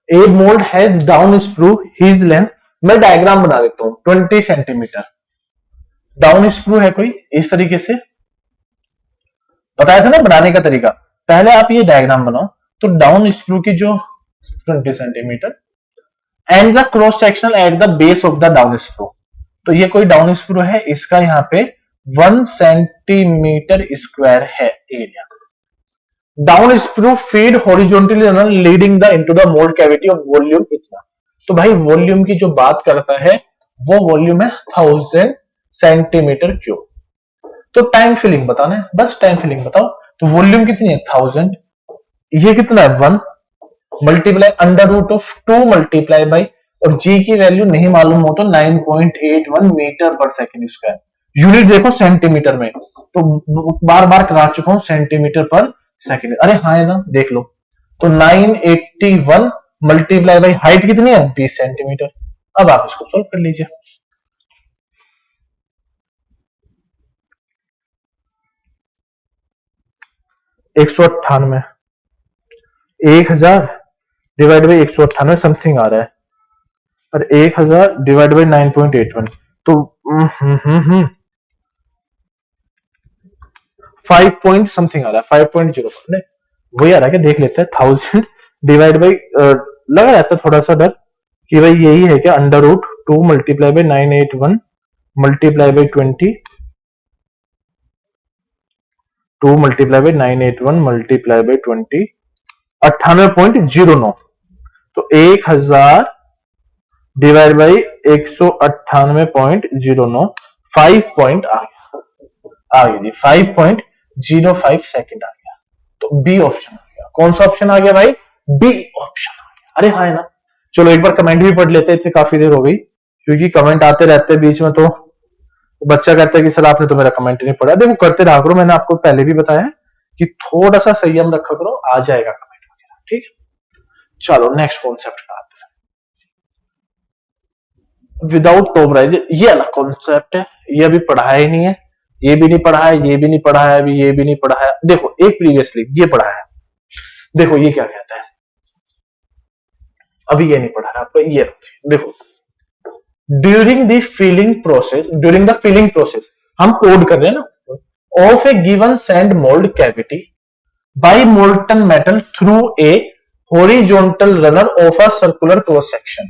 A mould has down screw his length, मैं डायग्राम बना देता हूं, 20 सेंटीमीटर। डाउन स्क्रू है कोई इस तरीके से, बताया था ना बनाने का तरीका। पहले आप ये डायग्राम बनाओ, तो डाउन स्क्रू की जो 20 centimetre and the cross sectional at the base of the down screw, तो ये कोई डाउन स्क्रू है, इसका यहाँ पे 1 सेंटीमीटर स्क्वायर है area. Down screw feed horizontally leading the into the mould cavity of volume इतना। तो भाई वॉल्यूम की जो बात करता है वो वॉल्यूम है 1000 सेंटीमीटर क्यूब। तो टाइम फिलिंग बताना है, बस टाइम फिलिंग बताओ। तो वॉल्यूम कितनी है 1000, ये कितना है 1 multiply under root of 2 multiply by, और जी की वैल्यू नहीं मालूम हो तो 9.81 मीटर पर सेकेंड स्क्वायर। यूनिट देखो सेंटीमीटर में, तो बार बार करा चुका हूं सेंटीमीटर पर सेकेंड। अरे हाँ है ना, देख लो। तो 981 मल्टीप्लाई बाई हाइट कितनी है 20 सेंटीमीटर। अब आप इसको सोल्व कर लीजिए। एक सौ 1000 डिवाइड बाई 198 समथिंग आ रहा है, और 1000 डिवाइड बाई 9.81, तो 5 पॉइंट समथिंग आ रहा है, 5.0 नहीं वही आ रहा है, देख लेते हैं। 1000 डिवाइड बाई लगा रहता है थोड़ा सा डर कि भाई यही है क्या, under root 2 multiply by 981 multiply by 20, 2 multiply by 981 multiply by 20, 98.09। तो 1000 डिवाइड बाई 198.09, 5 पॉइंट आ गया जी, 5.05 सेकेंड आ गया। तो बी ऑप्शन आ गया। कौन सा ऑप्शन आ गया भाई, बी ऑप्शन आ गया। अरे हाँ है ना। चलो एक बार कमेंट भी पढ़ लेते थे, काफी देर हो गई, क्योंकि कमेंट आते रहते हैं बीच में, तो बच्चा कहता है कि सर आपने तो मेरा कमेंट नहीं पढ़ा। देखो करते रहा करो, मैंने आपको पहले भी बताया कि थोड़ा सा संयम रखा करो, आ जाएगा कमेंट वगैरह, ठीक है। चलो नेक्स्ट कॉन्सेप्ट का आते हैं, विदाउट टॉप राइज। ये अलग कॉन्सेप्ट है, ये अभी पढ़ाया ही नहीं है, ये भी नहीं पढ़ा है, ये भी नहीं पढ़ा है, अभी ये भी नहीं पढ़ा है। देखो एक प्रीवियसली ये पढ़ा है, देखो ये क्या कहता है, अभी ये नहीं पढ़ा है आपको, ये देखो। ड्यूरिंग द फिलिंग प्रोसेस हम कोड कर रहे हैं ना, of a given sand mould cavity by molten metal through a horizontal runner of a circular cross section,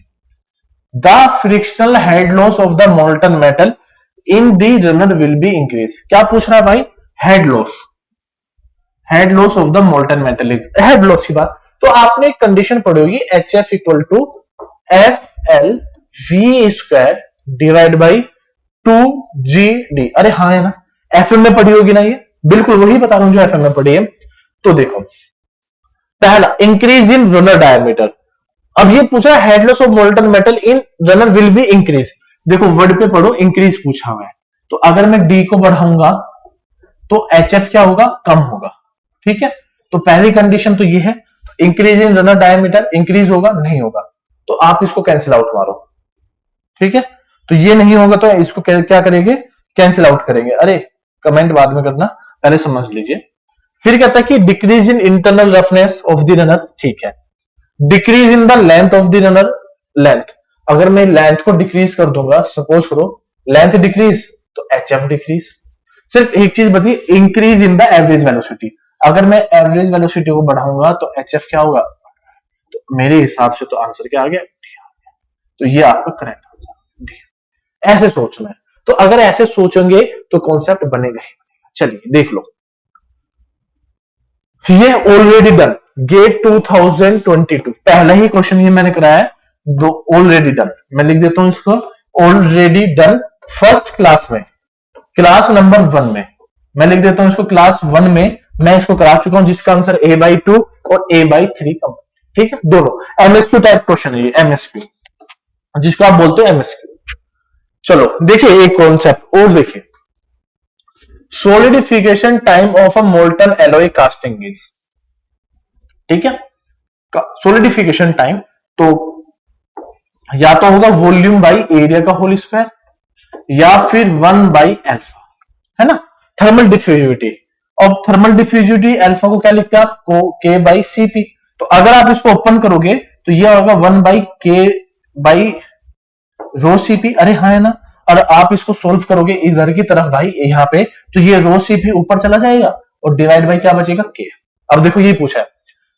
the frictional head loss of the molten metal in the runner will be increase. क्या पूछ रहा है भाई, head loss of the molten metal is, head loss की बात। तो आपने एक कंडीशन पढ़ी होगी, H F equal to F L V square divide by 2GD। अरे हाँ है ना, एफएम में पढ़ी होगी ना, ये बिल्कुल वही बता रहा हूं जो एफएम में पढ़ी है। तो देखो पहला इंक्रीज इन रनर डायमीटर, अब ये पूछा head loss of molten metal in runner will be increase. देखो वर्ड पे पढ़ो, इंक्रीज पूछा हुआ है, तो अगर मैं डी को बढ़ाऊंगा तो एचएफ क्या होगा, कम होगा, ठीक है। तो पहली कंडीशन तो ये है, increase in runner diameter, increase होगा नहीं होगा, तो आप इसको कैंसिल आउट मारो, ठीक है। तो ये नहीं होगा तो इसको क्या करेंगे, कैंसिल आउट करेंगे। अरे कमेंट बाद में करना, पहले समझ लीजिए। फिर कहता है कि decrease in internal roughness of the runner, ठीक है। Decrease in the length of the runner, length, अगर मैं लेंथ को डिक्रीज कर दूंगा, सपोज करो लेंथ डिक्रीज तो HF डिक्रीज। सिर्फ एक चीज बताइए, increase in the average velocity. अगर मैं एवरेज वेलोसिटी को बढ़ाऊंगा तो HF क्या होगा? तो मेरे हिसाब से तो आंसर क्या आ गया? तो ये आपका करेक्ट आंसर। ऐसे सोचना है, तो अगर ऐसे सोचेंगे तो कॉन्सेप्ट बनेगा ही बनेगा। चलिए देख लो, ये ऑलरेडी डन गेट 2022, पहला ही क्वेश्चन ये मैंने कराया है, दो ऑलरेडी डन। मैं लिख देता हूं इसको, ऑलरेडी डन फर्स्ट क्लास में, क्लास नंबर 1 में। मैं लिख देता हूं इसको क्लास 1 में मैं इसको करा चुका हूं, जिसका आंसर A/2 और A/3 का। ठीक है, दोनों MSQ टाइप क्वेश्चन है ये, MSQ जिसको आप बोलते हो MSQ। चलो देखिए एक कॉन्सेप्ट और देखिए, solidification time of a molten alloy casting is. ठीक है, सोलिडिफिकेशन टाइम तो या तो होगा वॉल्यूम बाई एरिया का होल स्क्वायर या फिर 1/अल्फा, है ना। थर्मल डिफ्यूजिविटी, और थर्मल डिफ्यूजिविटी अल्फा को क्या लिखते हैं आप? K/Cp। तो अगर आप इसको ओपन करोगे तो यह होगा 1/K/ρCp। अरे हाँ है ना। और आप इसको सोल्व करोगे इधर की तरफ भाई, यहाँ पे तो ये ρCp ऊपर चला जाएगा और डिवाइड बाई क्या बचेगा? K। अब देखो ये पूछा है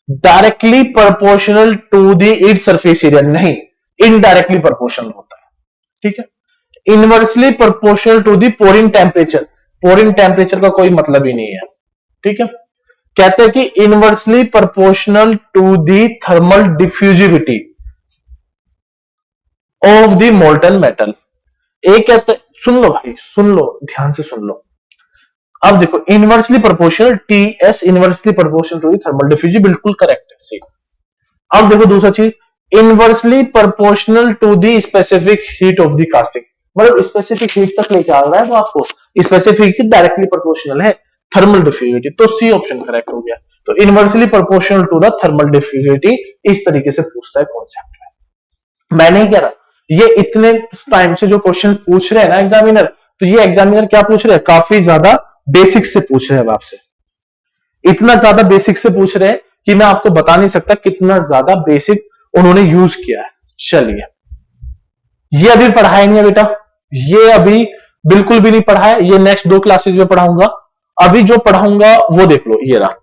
directly proportional to the its surface area, नहीं, इनडायरेक्टली प्रोपोर्शनल होता है। ठीक है, inversely proportional to the pouring temperature, pouring temperature का कोई मतलब ही नहीं है। ठीक है, कहते हैं कि inversely proportional to the thermal diffusivity of the molten metal. एक कहते, सुन लो भाई, सुन लो, ध्यान से सुन लो। अब देखो inversely proportional, TS inversely proportional to the thermal diffusivity, बिल्कुल करेक्ट है, सी। अब देखो दूसरा चीज, inversely proportional to the specific heat of the casting, मतलब स्पेसिफिक हीट तक लेके आ रहा है, तो आपको स्पेसिफिक हीट डायरेक्टली प्रोपोर्शनल है थर्मल डिफ्यूजिविटी, तो सी ऑप्शन करेक्ट हो गया। तो inversely proportional to the thermal diffusivity इस तरीके से पूछता है कॉन्सेप्ट में। मैं नहीं कह रहा, ये इतने टाइम से जो क्वेश्चन पूछ रहे हैं ना एग्जामिनर, तो ये एग्जामिनर क्या पूछ रहे हैं? काफी ज्यादा बेसिक से पूछ रहे हैं आपसे, इतना ज्यादा बेसिक से पूछ रहे हैं कि मैं आपको बता नहीं सकता कितना ज्यादा बेसिक उन्होंने यूज किया है। चलिए, ये अभी पढ़ाया नहीं है बेटा, ये अभी बिल्कुल भी नहीं पढ़ा है, ये नेक्स्ट 2 क्लासेस में पढ़ाऊंगा। अभी जो पढ़ाऊंगा वो देख लो, ये रहा।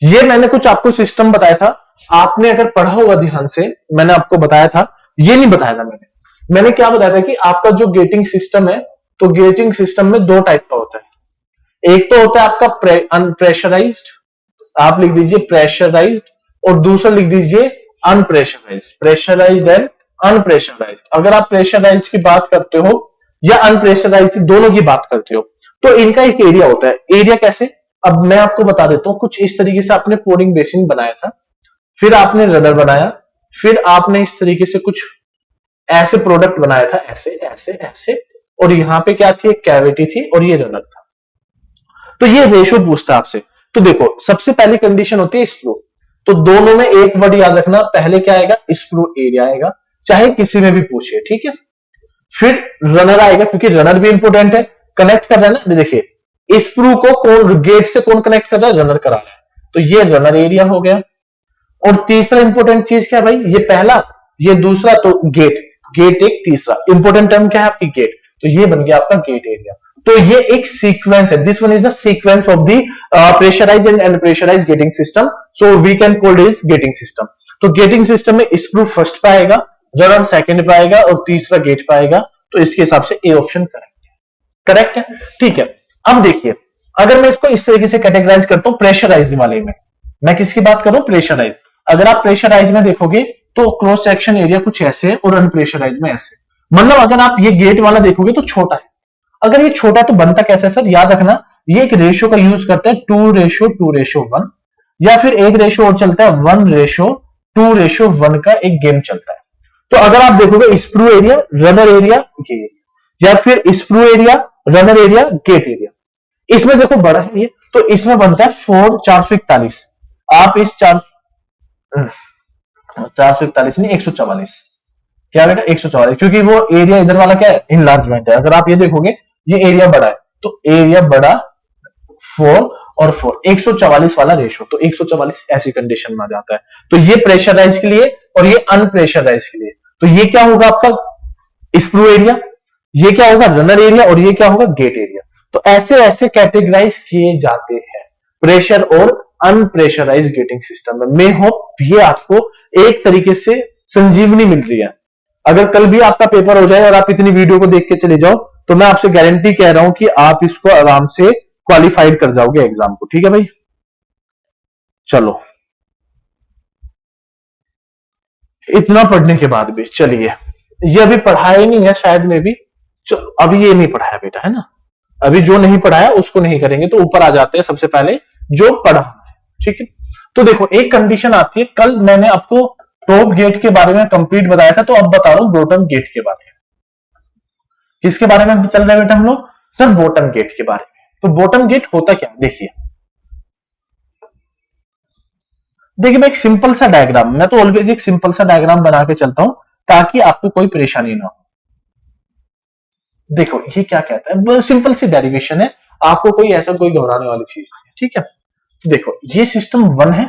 ये मैंने कुछ आपको सिस्टम बताया था, आपने अगर पढ़ा होगा ध्यान से, मैंने आपको बताया था, ये नहीं बताया था मैंने क्या बताया था कि आपका जो गेटिंग सिस्टम है, तो गेटिंग सिस्टम में 2 टाइप का होता है। एक तो होता है आपका अनप्रेशराइज्ड, आप लिख दीजिए प्रेशराइज्ड, और दूसरा लिख दीजिए अनप्रेशराइज्ड, प्रेशराइज्ड एंड अनप्रेशराइज्ड। अगर आप प्रेशराइज्ड की बात करते हो या अनप्रेशराइज्ड, दोनों की बात करते हो, तो इनका एक एरिया होता है। एरिया कैसे? अब मैं आपको बता देता हूं, कुछ इस तरीके से आपने पोरिंग बेसिन बनाया था, फिर आपने रडर बनाया, फिर आपने इस तरीके से कुछ ऐसे प्रोडक्ट बनाया था, ऐसे ऐसे ऐसे, और यहां पे क्या थी? एक कैविटी थी और ये रडर था। तो ये रेशो पूछता है आपसे। तो देखो सबसे पहली कंडीशन होती है स्प्रू, तो दोनों में एक वर्ड याद रखना, पहले क्या आएगा? स्प्रू एरिया आएगा, चाहे किसी में भी पूछिए। ठीक है, फिर रनर आएगा, क्योंकि रनर भी इंपोर्टेंट है, कनेक्ट कर रहा है ना। देखिए स्प्रू को कौन गेट से कौन कनेक्ट कर रहा है? रनर करा रहा है, तो ये रनर एरिया हो गया। और तीसरा इंपोर्टेंट चीज क्या है भाई? ये पहला, ये दूसरा, तो गेट, गेट एक तीसरा इंपोर्टेंट टर्म क्या है आपकी? गेट। तो ये बन गया आपका गेट एरिया। तो ये एक सीक्वेंस है, this one is the sequence of the pressurised and unpressurised gating system, so we can call this gating system. तो गेटिंग सिस्टम में स्प्रू फर्स्ट पे आएगा, रनर सेकंड पे आएगा और तीसरा गेट पे आएगा। तो इसके हिसाब से ए ऑप्शन करेक्ट है। ठीक है, अब देखिए अगर मैं इसको इस तरीके से कैटेगराइज करता हूं प्रेशराइज वाले में, मैं किसकी बात कर रहा हूं? प्रेशराइज। अगर आप प्रेशराइज में देखोगे तो क्रॉस सेक्शन एरिया कुछ ऐसे है और अनप्रेशराइज में ऐसे, मतलब अगर आप ये गेट वाला देखोगे तो छोटा है। अगर ये छोटा तो बनता कैसे सर? याद रखना, ये एक रेशियो का यूज करते हैं, 2:2:1, या फिर एक रेशियो और चलता है 1:2:1 का एक गेम चलता है। तो अगर आप देखोगे स्प्रू एरिया, रनर एरिया, ये, या फिर sprue area, runner area, gate area, इसमें देखो बड़ा है ये, तो इसमें बनता है 441। आप इस 441 नहीं, 144, क्या बेटा? 144, क्योंकि वो एरिया इधर वाला क्या है? इनलार्जमेंट है। अगर आप ये देखोगे ये एरिया बड़ा है, तो एरिया बड़ा 4 और 4, 144 वाला रेशो, तो 144 ऐसी कंडीशन में आ जाता है। तो ये प्रेशराइज के लिए और ये अनप्रेशराइज के लिए। तो ये क्या होगा आपका स्प्रू एरिया, ये क्या होगा रनर एरिया, और ये क्या होगा गेट एरिया। तो ऐसे ऐसे कैटेगराइज किए जाते हैं प्रेशर और अनप्रेशराइज गेटिंग सिस्टम में। मे होप ये आपको एक तरीके से संजीवनी मिल रही है। अगर कल भी आपका पेपर हो जाए और आप इतनी वीडियो को देख के चले जाओ, तो मैं आपसे गारंटी कह रहा हूं कि आप इसको आराम से क्वालिफाइड कर जाओगे एग्जाम को। ठीक है भाई, चलो इतना पढ़ने के बाद भी चलिए, ये अभी पढ़ाया ही नहीं है शायद में भी, चलो अभी ये नहीं पढ़ाया बेटा, है ना, अभी जो नहीं पढ़ाया उसको नहीं करेंगे, तो ऊपर आ जाते हैं सबसे पहले जो पढ़ा। ठीक है, तो देखो एक कंडीशन आती है, कल मैंने आपको टॉप गेट के बारे में कंप्लीट बताया था, तो अब बता रहा हूं बॉटम गेट के बारे में। किसके बारे में चल रहा है बेटा हम लोग, सर बॉटम गेट के बारे में। तो बॉटम गेट होता क्या, देखिए मैं एक सिंपल सा डायग्राम, मैं तो ऑलवेज एक सिंपल सा डायग्राम बना के चलता हूं ताकि आपको कोई परेशानी ना हो। देखो ये क्या कहता है, सिंपल सी डेरिवेशन है, आपको कोई ऐसा कोई घबराने वाली चीज नहीं। ठीक है, देखो ये सिस्टम 1 है,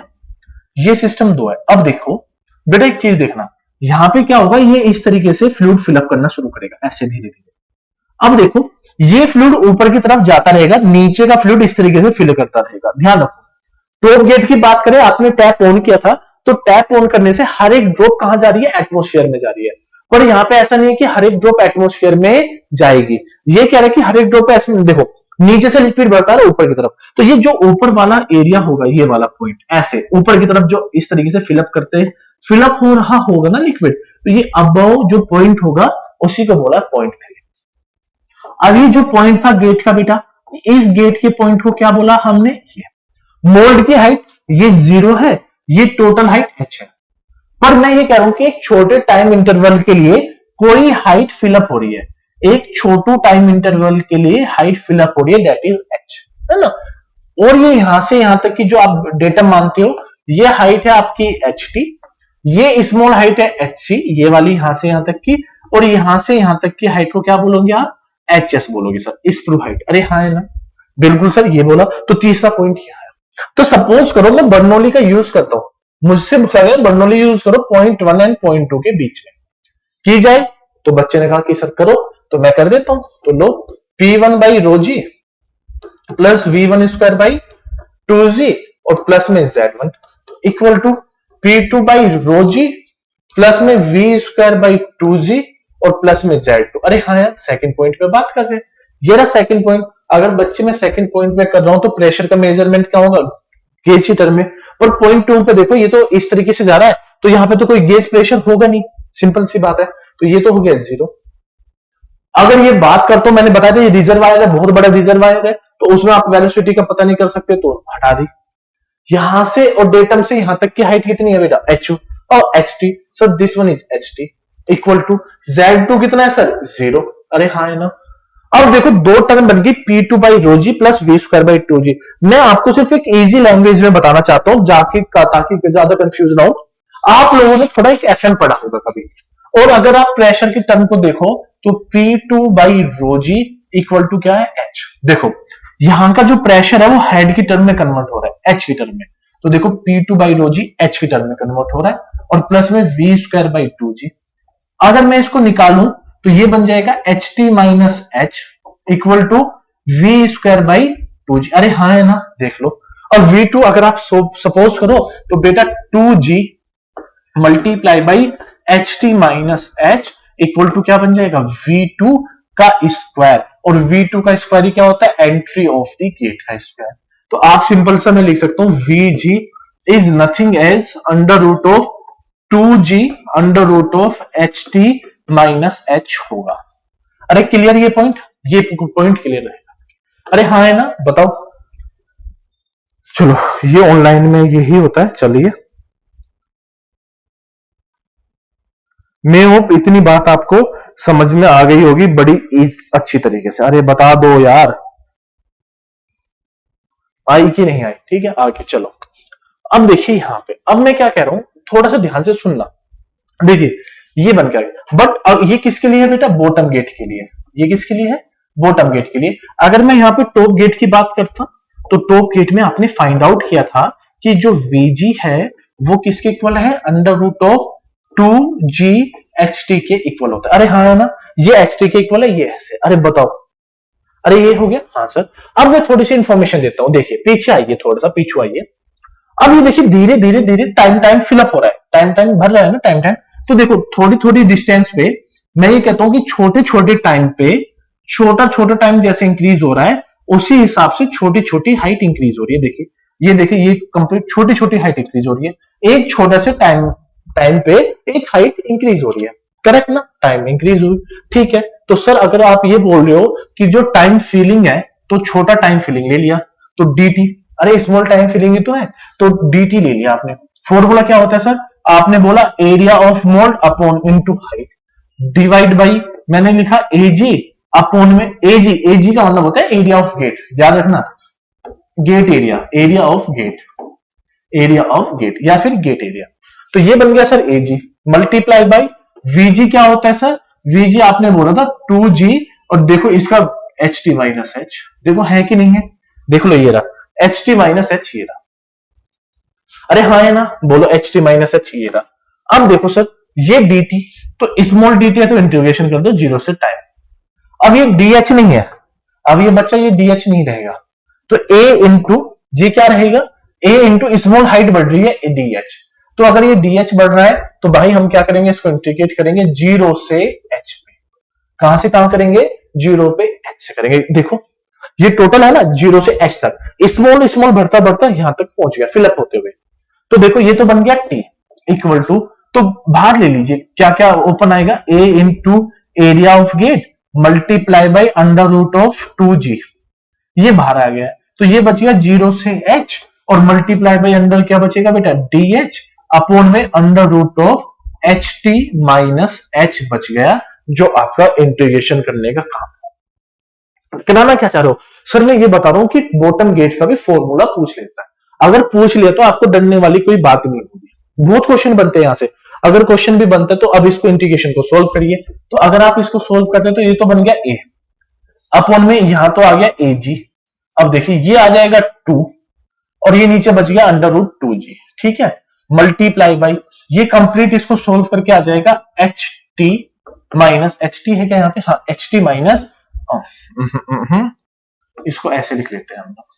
ये सिस्टम 2 है। अब देखो बेटा एक चीज देखना, यहां पे क्या होगा, ये इस तरीके से फ्लूइड फिलअप करना शुरू करेगा ऐसे धीरे धीरे। अब देखो ये फ्लूइड ऊपर की तरफ जाता रहेगा, नीचे का फ्लूइड इस तरीके से फिल करता रहेगा। ध्यान रखो, टॉप गेट की बात करें, आपने टैप ऑन किया था, तो टैप ऑन करने से हर एक ड्रॉप कहां जा रही है, एटमॉस्फेयर में जा रही है। पर यहां पे ऐसा नहीं है कि हर एक ड्रॉप एटमॉस्फेयर में जाएगी, ये कह रहे हैं कि हर एक ड्रॉप ऐसे, देखो नीचे से लिक्विड बढ़ता है ऊपर की तरफ, तो ये जो ऊपर वाला एरिया होगा, ये वाला पॉइंट ऐसे ऊपर की तरफ जो इस तरीके से फिलअप करते हैं, फिलअप हो रहा होगा ना लिक्विड, तो ये अबव जो पॉइंट होगा उसी को बोला पॉइंट 3। अब ये जो पॉइंट था गेट का बेटा, इस गेट के पॉइंट को क्या बोला हमने, ये मोल्ड की हाइट ये 0 है, ये टोटल हाइट h है। पर मैं ये कह रहा हूं कि एक छोटे टाइम इंटरवल के लिए कोई हाइट फिलअप हो रही है, एक छोटू टाइम इंटरवल के लिए हाइट फिलअप हो रही है, दैट इज h, है ना। और ये यहां से यहां तक की जो आप डेटा मानते हो, ये हाइट है आपकी ht, ये स्मॉल हाइट है hc, ये वाली यहां से यहां तक की, और यहां से यहां तक की हाइट को क्या बोलोगे आप, hs बोलोगे सर, स्प्रू हाइट। अरे हाँ है ना, बिल्कुल सर ये बोला। तो तीसरा पॉइंट क्या है, तो सपोज करो मैं बर्नौली का यूज करता हूं, मुझसे बर्नौली यूज करो पॉइंट 1 एंड पॉइंट 2 के बीच में की जाए, तो बच्चे ने कहा कि सर करो, तो मैं कर देता हूं। तो लो P1 by rho G plus V1 square by 2G और प्लस में Z1 equal to P2 by rho G plus में V स्क्वायर बाई 2G और प्लस में Z2। अरे हाँ यार सेकंड पॉइंट पे बात कर रहे हैं, ये रहा सेकंड पॉइंट। अगर बच्चे मैं सेकंड पॉइंट में कर रहा हूं तो प्रेशर का मेजरमेंट क्या होगा, गेज हीटर में। और पॉइंट 2 पे देखो ये तो इस तरीके से जा रहा है, तो यहां पे तो कोई गेज प्रेशर होगा नहीं, सिंपल सी बात है, तो ये तो हो गया 0। अगर ये बात करता हूं, मैंने बताया था ये रिजर्वायर है, बहुत बड़ा रिजर्वायर है, तो उसमें आप वेलोसिटी का पता नहीं कर सकते, तो हटा दी। यहां से और डेटम से यहां तक की हाइट कितनी है बेटा, HU और HT, sir this one is HT equal to Z2 कितना है सर 0। अरे हाँ है ना। अब देखो दो टर्म बन गई P2 by rho G plus V square by 2G। मैं आपको सिर्फ एक इजी लैंग्वेज में बताना चाहता हूं जाके ताकि ज्यादा कंफ्यूज ना हो। आप लोगों ने थोड़ा एक FM पढ़ा होगा कभी, और अगर आप प्रेशर की टर्म को देखो तो P2 by rho G equal to क्या है H। देखो यहां का जो प्रेशर है वो हेड की टर्म में कन्वर्ट हो रहा है H की टर्म में, तो देखो P2 by rho G H की टर्म में कन्वर्ट हो रहा है, और प्लस में V स्क्वायर बाई 2G। अगर मैं इसको निकालूं तो ये बन जाएगा HT minus H equal to V square by 2G। अरे हाँ है ना, देख लो। और V2 अगर आप सपोज करो तो बेटा 2G multiply by HT minus H equal to क्या बन जाएगा, V2 का स्क्वायर। और V2 का स्क्वायर क्या होता है, एंट्री ऑफ द गेट का स्क्वायर। तो आप सिंपल सा मैं लिख सकता हूं VG is nothing as under root of 2G under root of HT minus H होगा। अरे क्लियर ये पॉइंट क्लियर रहेगा। अरे हाँ है ना, बताओ। चलो ये ऑनलाइन में यही होता है। चलिए मैं होप इतनी बात आपको समझ में आ गई होगी बड़ी अच्छी तरीके से। अरे बता दो यार, आई कि नहीं आई, ठीक है आगे चलो। अब देखिए यहां पे, अब मैं क्या कह रहा हूं, थोड़ा सा ध्यान से सुनना। देखिए ये बन गया, बट अब ये किसके लिए है बेटा, बॉटम गेट के लिए। ये किसके लिए है, बॉटम गेट के लिए। अगर मैं यहां पे टॉप गेट की बात करता तो टॉप गेट में आपने फाइंड आउट किया था कि जो VG है वो किसके इक्वल है, under root of 2G H T के इक्वल होता है। अरे हाँ है ना, ये एच टी के इक्वल है, ये ऐसे। अरे बताओ, अरे ये हो गया। हाँ सर, अब मैं थोड़ी सी इंफॉर्मेशन देता हूं। देखिए पीछे आइए, थोड़ा सा पीछे आइए। अब ये देखिए धीरे धीरे धीरे टाइम टाइम फिलअप हो रहा है, टाइम टाइम भर रहा है ना, टाइम टाइम। तो देखो थोड़ी थोड़ी डिस्टेंस पे मैं ये कहता हूं कि छोटे छोटे टाइम पे छोटा छोटा टाइम जैसे इंक्रीज हो रहा है, उसी हिसाब से छोटी छोटी हाइट इंक्रीज हो रही है। देखिए ये कंप्लीट छोटी छोटी हाइट इंक्रीज हो रही है। एक छोटे से टाइम टाइम पे एक हाइट इंक्रीज हो रही है, करेक्ट ना, टाइम इंक्रीज हुई। ठीक है, तो सर अगर आप ये बोल रहे हो कि जो टाइम फीलिंग है, तो छोटा टाइम फीलिंग ले लिया तो dt, अरे स्मॉल टाइम फीलिंग ही तो है, तो dt ले लिया आपने। फॉर्मूला क्या होता है सर, आपने बोला area of mould upon into height divide by, मैंने लिखा एजी अपॉन में एजी, एजी का मतलब होता है एरिया ऑफ गेट, याद रखना, gate area, area of gate, area of gate या फिर गेट एरिया। तो ये बन गया sir AG multiply by VG. क्या होता है सर, वीजी आपने बोला था 2g, और देखो इसका एच टी माइनस एच, देखो है कि नहीं है, देख लो ये रहा एच टी माइनस एच, ये रहा। अरे हाँ है ना, बोलो एच टी माइनस एच, ये रहा। अब देखो सर ये dt, तो स्मॉल dt है तो इंटीग्रेशन कर दो जीरो से टाइम। अब ये dh नहीं है, अब ये बच्चा ये dh नहीं रहेगा, तो a इंटू जी क्या रहेगा, a इंटू स्मॉल हाइट बढ़ रही है dh। तो अगर ये dh बढ़ रहा है तो भाई हम क्या करेंगे, इसको इंटीग्रेट करेंगे जीरो से h पे। कहां से कहां करेंगे, जीरो पे h से करेंगे। देखो ये टोटल है ना जीरो से h तक, स्मॉल स्मॉल बढ़ता बढ़ता यहां तक पहुंच गया फिलअप होते हुए। तो देखो ये तो बन गया t इक्वल टू, तो बाहर ले लीजिए क्या क्या ओपन आएगा, a into area of gate multiply by under root of 2g, ये बाहर आ गया। तो ये बचेगा जीरो से h, और मल्टीप्लाई बाई अंडर क्या बचेगा बेटा, dh अपॉन में under root of H T minus H बच गया, जो आपका इंटीग्रेशन करने का काम। कराना क्या चाह रहे हो सर, मैं ये बता रहा हूं कि बॉटम गेट का भी फॉर्मूला पूछ लेता है। अगर पूछ लिया तो आपको डरने वाली कोई बात नहीं होगी, बहुत क्वेश्चन बनते हैं यहां से। अगर क्वेश्चन भी बनता है तो अब इसको इंटीग्रेशन को सोल्व करिए। तो अगर आप इसको सोल्व करते हैं तो ये तो बन गया a अपॉन में यहां तो आ गया ag। अब देखिए ये आ जाएगा 2, और ये नीचे बच गया अंडर रूट 2g। ठीक है, मल्टीप्लाई बाई ये कंप्लीट इसको सोल्व करके आ जाएगा H T minus, H T है क्या यहाँ पे, हाँ एच टी माइनस, इसको ऐसे लिख लेते हैं हम लोग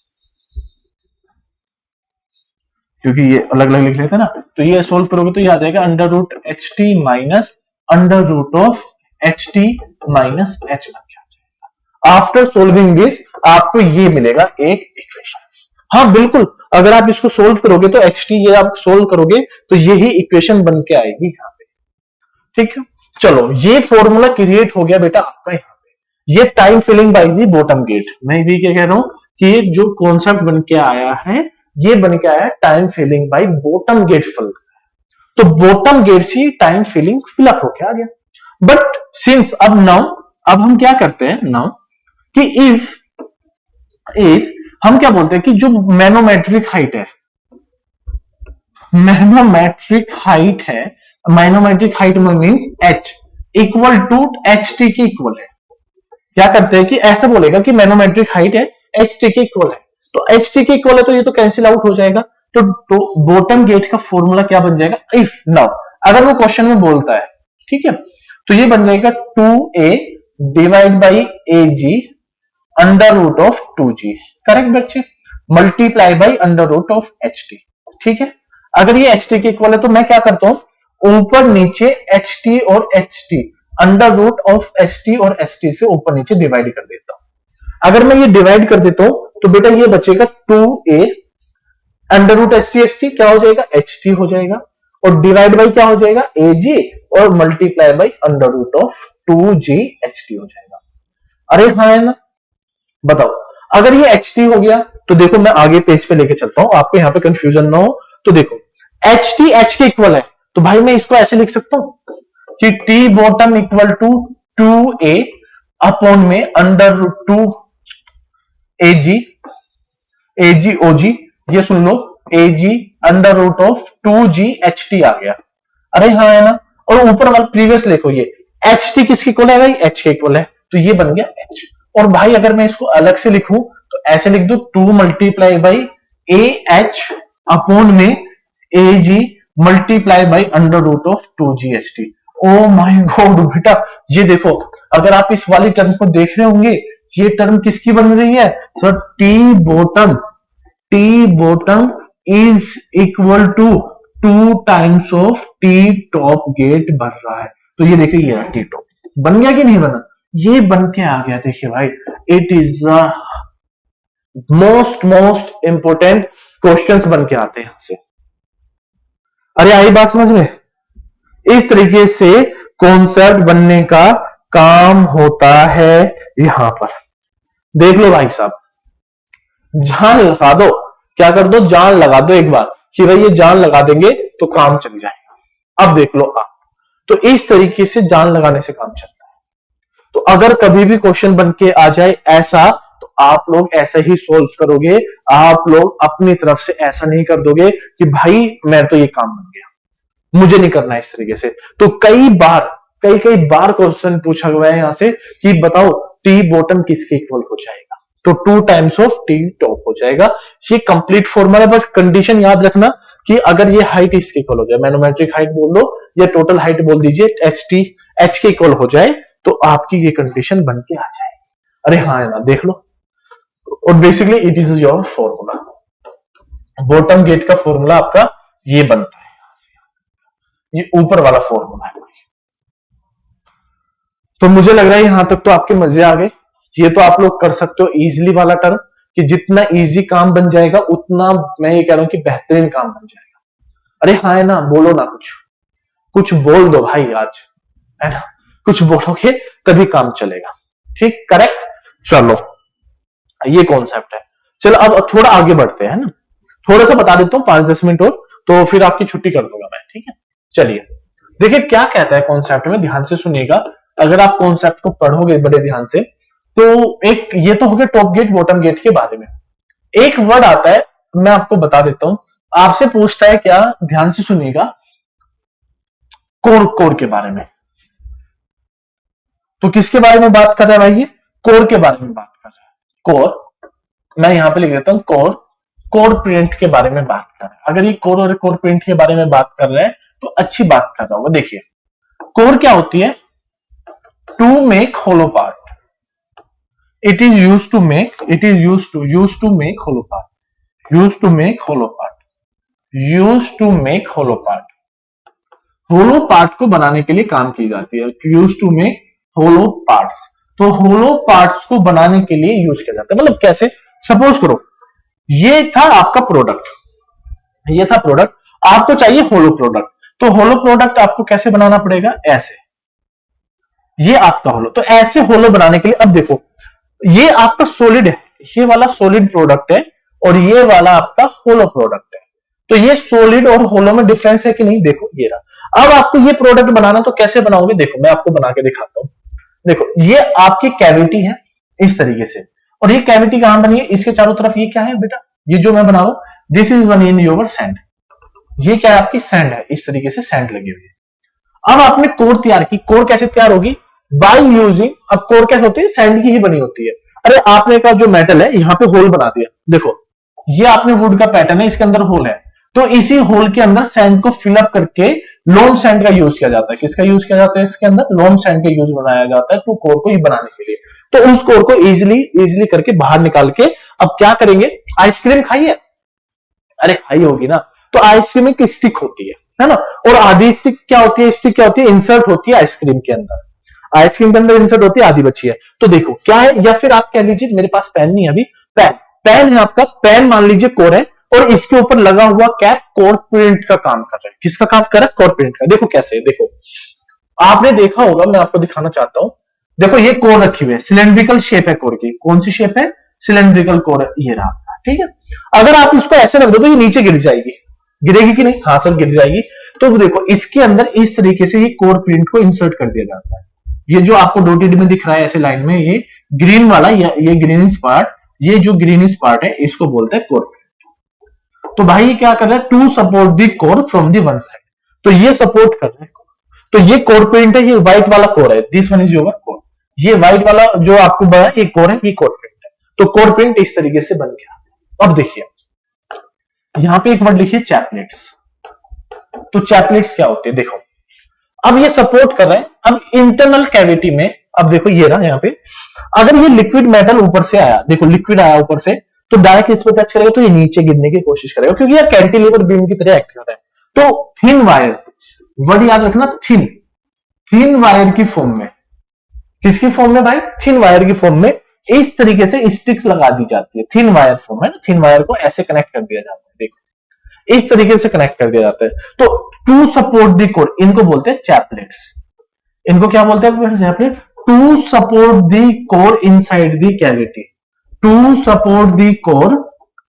क्योंकि ये अलग अलग लिख लेते हैं ना। तो ये सोल्व करोगे तो ये आ जाएगा under root H T minus under root of H T minus H बन के आ जाएगा। आफ्टर सोल्विंग दिस आपको ये मिलेगा एक इक्वेशन। हाँ बिल्कुल, अगर आप इसको सोल्व करोगे तो एच टी ये आप सोल्व करोगे तो यही इक्वेशन बन के आएगी यहाँ पे। ठीक है, चलो ये फॉर्मूला क्रिएट हो गया बेटा आपका यहाँ पे। ये time filling by the bottom gate, मैं भी क्या कह रहा हूं कि ये जो कॉन्सेप्ट बन के आया है, ये बन के आया time filling by bottom gate fill. तो बॉटम गेट से टाइम फिलिंग फिलअप होके आ गया। बट सिंस अब नाउ, अब हम क्या करते हैं नाउ कि इफ हम क्या बोलते हैं कि जो मैनोमेट्रिक हाइट है, मैनोमेट्रिक हाइट में means h equal to H T के इक्वल है। क्या करते हैं कि ऐसा बोलेगा कि मैनोमेट्रिक हाइट है एच टी के इक्वल है, तो एच टी के इक्वल है तो ये तो कैंसिल आउट हो जाएगा। तो बॉटम गेट का फॉर्मूला क्या बन जाएगा, इफ नाउ अगर वो क्वेश्चन में बोलता है, ठीक है, तो ये बन जाएगा 2a डिवाइड बाईag under root of 2g, correct बच्चे, multiply by under root of H T. ठीक है, अगर ये एच टी के इक्वल है तो मैं क्या करता हूं, ऊपर नीचे एच टी और H T under root of H T और एच टी से ऊपर नीचे डिवाइड कर देता हूं। अगर मैं ये डिवाइड कर देता हूं तो बेटा ये बचेगा 2a under root H T क्या हो जाएगा, एच टी हो जाएगा, और डिवाइड बाई क्या हो जाएगा एj, और multiply by under root of 2g H T हो जाएगा। अरे हाँ है ना, बताओ अगर ये एच टी हो गया तो देखो मैं आगे पेज पे लेके चलता हूं, आपको यहां पे कंफ्यूजन ना हो। तो देखो एच टी एच के इक्वल है, तो भाई मैं इसको ऐसे लिख सकता हूं कि T bottom equal to 2a upon में अंडर रूट 2 एजी ओजी, ये सुन लो AG under root of 2g H T आ गया। अरे हाँ है ना, और ऊपर वाला प्रीवियस लिखो, ये एच टी किसके इक्वल है भाई, एच के इक्वल है, तो ये बन गया एच। और भाई अगर मैं इसको अलग से लिखूं तो ऐसे लिख दो 2 multiply by A H upon में A G multiply by under root of 2g H T. Oh my God बेटा, ये देखो, अगर आप इस वाली टर्म को देख रहे होंगे, ये टर्म किसकी बन रही है sir? T bottom is equal to 2 times of T top gate बन रहा है। तो ये देखिए, ये टी टॉप बन गया कि नहीं बना? ये बन के आ गया। देखिए भाई, it is most important questions बन के आते हैं यहां से। अरे आई बात समझ में? इस तरीके से कॉन्सेप्ट बनने का काम होता है यहां पर। देख लो भाई साहब, जान लगा दो, क्या कर दो, जान लगा दो एक बार कि भाई ये जान लगा देंगे तो काम चल जाएगा। अब देख लो आप, तो इस तरीके से जान लगाने से काम चलता है। तो अगर कभी भी क्वेश्चन बन के आ जाए ऐसा, तो आप लोग ऐसा ही सोल्व करोगे। आप लोग अपनी तरफ से ऐसा नहीं कर दोगे कि भाई मैं तो ये काम बन गया, मुझे नहीं करना इस तरीके से। तो कई बार क्वेश्चन पूछा गया है यहां से कि बताओ टी बॉटम किसके इक्वल हो जाएगा? तो 2 टाइम्स ऑफ टी टॉप हो जाएगा। ये कंप्लीट फॉर्मूला, बस कंडीशन याद रखना कि अगर ये हाइट इसके इक्वल हो जाए, मैनोमेट्रिक हाइट बोल दो या टोटल हाइट बोल दीजिए, एच के इक्वल हो जाए, तो आपकी ये कंडीशन बन के आ जाए। अरे हाँ है ना, देख लो। और basically it is your formula, bottom gate का फॉर्मूला आपका ये बनता है, ये ऊपर वाला फॉर्मूला है। तो मुझे लग रहा है यहां तक तो आपके मजे आ गए। ये तो आप लोग कर सकते हो इजीली वाला टर्म, कि जितना इजी काम बन जाएगा उतना मैं ये कह रहा हूं कि बेहतरीन काम बन जाएगा। अरे हाँ है ना, बोलो ना, कुछ बोल दो भाई आज, है ना? कुछ बोलोगे तभी काम चलेगा। ठीक, करेक्ट। चलो, ये कॉन्सेप्ट है। चलो अब थोड़ा आगे बढ़ते हैं ना, थोड़ा सा बता देता हूँ, 5-10 मिनट और, तो फिर आपकी छुट्टी कर दूंगा मैं। ठीक है, चलिए देखिए क्या कहता है कॉन्सेप्ट में, ध्यान से सुनिएगा। अगर आप कॉन्सेप्ट को पढ़ोगे बड़े ध्यान से, तो एक ये तो हो गया टॉप गेट बॉटम गेट के बारे में। एक वर्ड आता है, मैं आपको बता देता हूं, आपसे पूछता है क्या, ध्यान से सुनिएगा, कोर के बारे में। तो किसके बारे में बात कर रहा है भाई? ये कोर के बारे में बात कर रहा है। कोर, मैं यहां पे लिख देता हूं कोर प्रिंट के बारे में बात कर रहा है। अगर ये कोर और कोर प्रिंट के बारे में बात कर रहे हैं तो अच्छी बात कर रहा होगा। देखिए कोर क्या होती है? To make hollow part, it is used to make hollow part, used to make hollow part, hollow part को बनाने के लिए काम की जाती है। used to make hollow parts, तो होलो पार्ट्स को बनाने के लिए यूज किया जाता है। मतलब कैसे? सपोज करो ये था आपका प्रोडक्ट, ये था प्रोडक्ट, आपको चाहिए होलो प्रोडक्ट, तो होलो प्रोडक्ट आपको कैसे बनाना पड़ेगा? ऐसे, ये आपका होलो। तो ऐसे होलो बनाने के लिए, अब देखो ये आपका सॉलिड है, ये वाला सॉलिड प्रोडक्ट है, और ये वाला आपका होलो प्रोडक्ट है। तो ये सॉलिड और होलो में डिफरेंस है कि नहीं? देखो ये रहा। अब आपको ये प्रोडक्ट बनाना, तो कैसे बनाओगे? देखो मैं आपको बना के दिखाता हूं। देखो ये आपकी कैविटी है इस तरीके से, और ये कैविटी कहां बनी है? इसके चारों तरफ ये क्या है बेटा? ये जो मैं बना रहा हूं, this is one in your sand, ये क्या है? आपकी सैंड है, इस तरीके से सैंड लगी हुई है। अब आपने कोर तैयार की। कोर कैसे तैयार होगी? बाय यूजिंग, अब कोर कैसे होती है? सैंड की ही बनी होती है। अरे आपने का जो मेटल है यहां पे होल बना दिया, देखो ये आपने वुड का पैटर्न है, इसके अंदर होल है, तो इसी होल के अंदर सैंड को फिलअप करके लोन सैंड का यूज किया जाता है। किसका यूज किया जाता है? इसके अंदर लोन सैंड का यूज बनाया जाता है, तो कोर को ही बनाने के लिए। तो उस कोर को इजिली करके बाहर निकाल के अब क्या करेंगे? आइसक्रीम खाइए, अरे खाई होगी ना, तो आइसक्रीम एक स्टिक होती है ना, और आधी स्टिक क्या होती है? स्टिक क्या होती है? इंसर्ट होती है आइसक्रीम के अंदर, आइसक्रीम के अंदर इंसर्ट होती है, आधी बची है। तो देखो क्या है, या फिर आप कह लीजिए, मेरे पास पेन नहीं है अभी, पेन है आपका, पेन मान लीजिए कोर है, और इसके ऊपर लगा हुआ कैप कोर प्रिंट का काम कर रहा है। किसका काम कर रहा है? कोर प्रिंट का। देखो कैसे, देखो आपने देखा होगा, मैं आपको दिखाना चाहता हूं। देखो ये कोर रखी हुई है, सिलेंड्रिकल शेप है कोर की। कौन सी शेप है? सिलेंड्रिकल कोर, ये रहा। ठीक है, अगर आप इसको ऐसे रख दो तो ये नीचे गिर जाएगी, गिरेगी कि नहीं? हाँ सर गिर जाएगी। तो देखो इसके अंदर इस तरीके से ये कोर प्रिंट को इंसर्ट कर दिया जाता है। ये जो आपको डॉटेड में दिख रहा है ऐसे लाइन में, ये ग्रीन वाला, ये ग्रीनिश पार्ट, ये जो ग्रीनिश पार्ट है इसको बोलते हैं कोर प्रिंट। तो भाई ये क्या कर रहा है? To support the core from the one side, तो ये सपोर्ट कर रहा है। तो ये कोर प्रिंट है, ये व्हाइट वाला कोर है, this one is your core. ये व्हाइट वाला जो आपको बना ये कोर है, ये कोर प्रिंट है। तो कोर प्रिंट इस तरीके से बन गया। अब देखिए यहां पे एक वर्ड लिखिए चैपलेट्स। तो चैपलेट्स क्या होते हैं? देखो अब ये सपोर्ट कर रहे हैं। अब इंटरनल कैविटी में, अब देखो ये रहा यहाँ पे, अगर ये लिक्विड मेटल ऊपर से आया, देखो लिक्विड आया ऊपर से, तो डायरेक्ट इस पर टच करेगा तो ये नीचे गिरने की कोशिश करेगा, क्योंकि ये कैंटिलीवर बीम की तरह एक्ट कर रहा है। तो थिन वायर, वर्ड याद रखना, थिन, थिन वायर की फॉर्म में, किसकी फॉर्म में भाई, थिन वायर की फॉर्म में इस तरीके से स्टिक्स लगा दी जाती है। थिन वायर फॉर्म है ना, थिन वायर को ऐसे कनेक्ट कर दिया जाता है, देखो इस तरीके से कनेक्ट कर दिया जाता है। तो टू सपोर्ट द कोर, इनको बोलते हैं चैपलेट्स। इनको क्या बोलते हैं chaplet? To support the core inside the cavity, to support the core,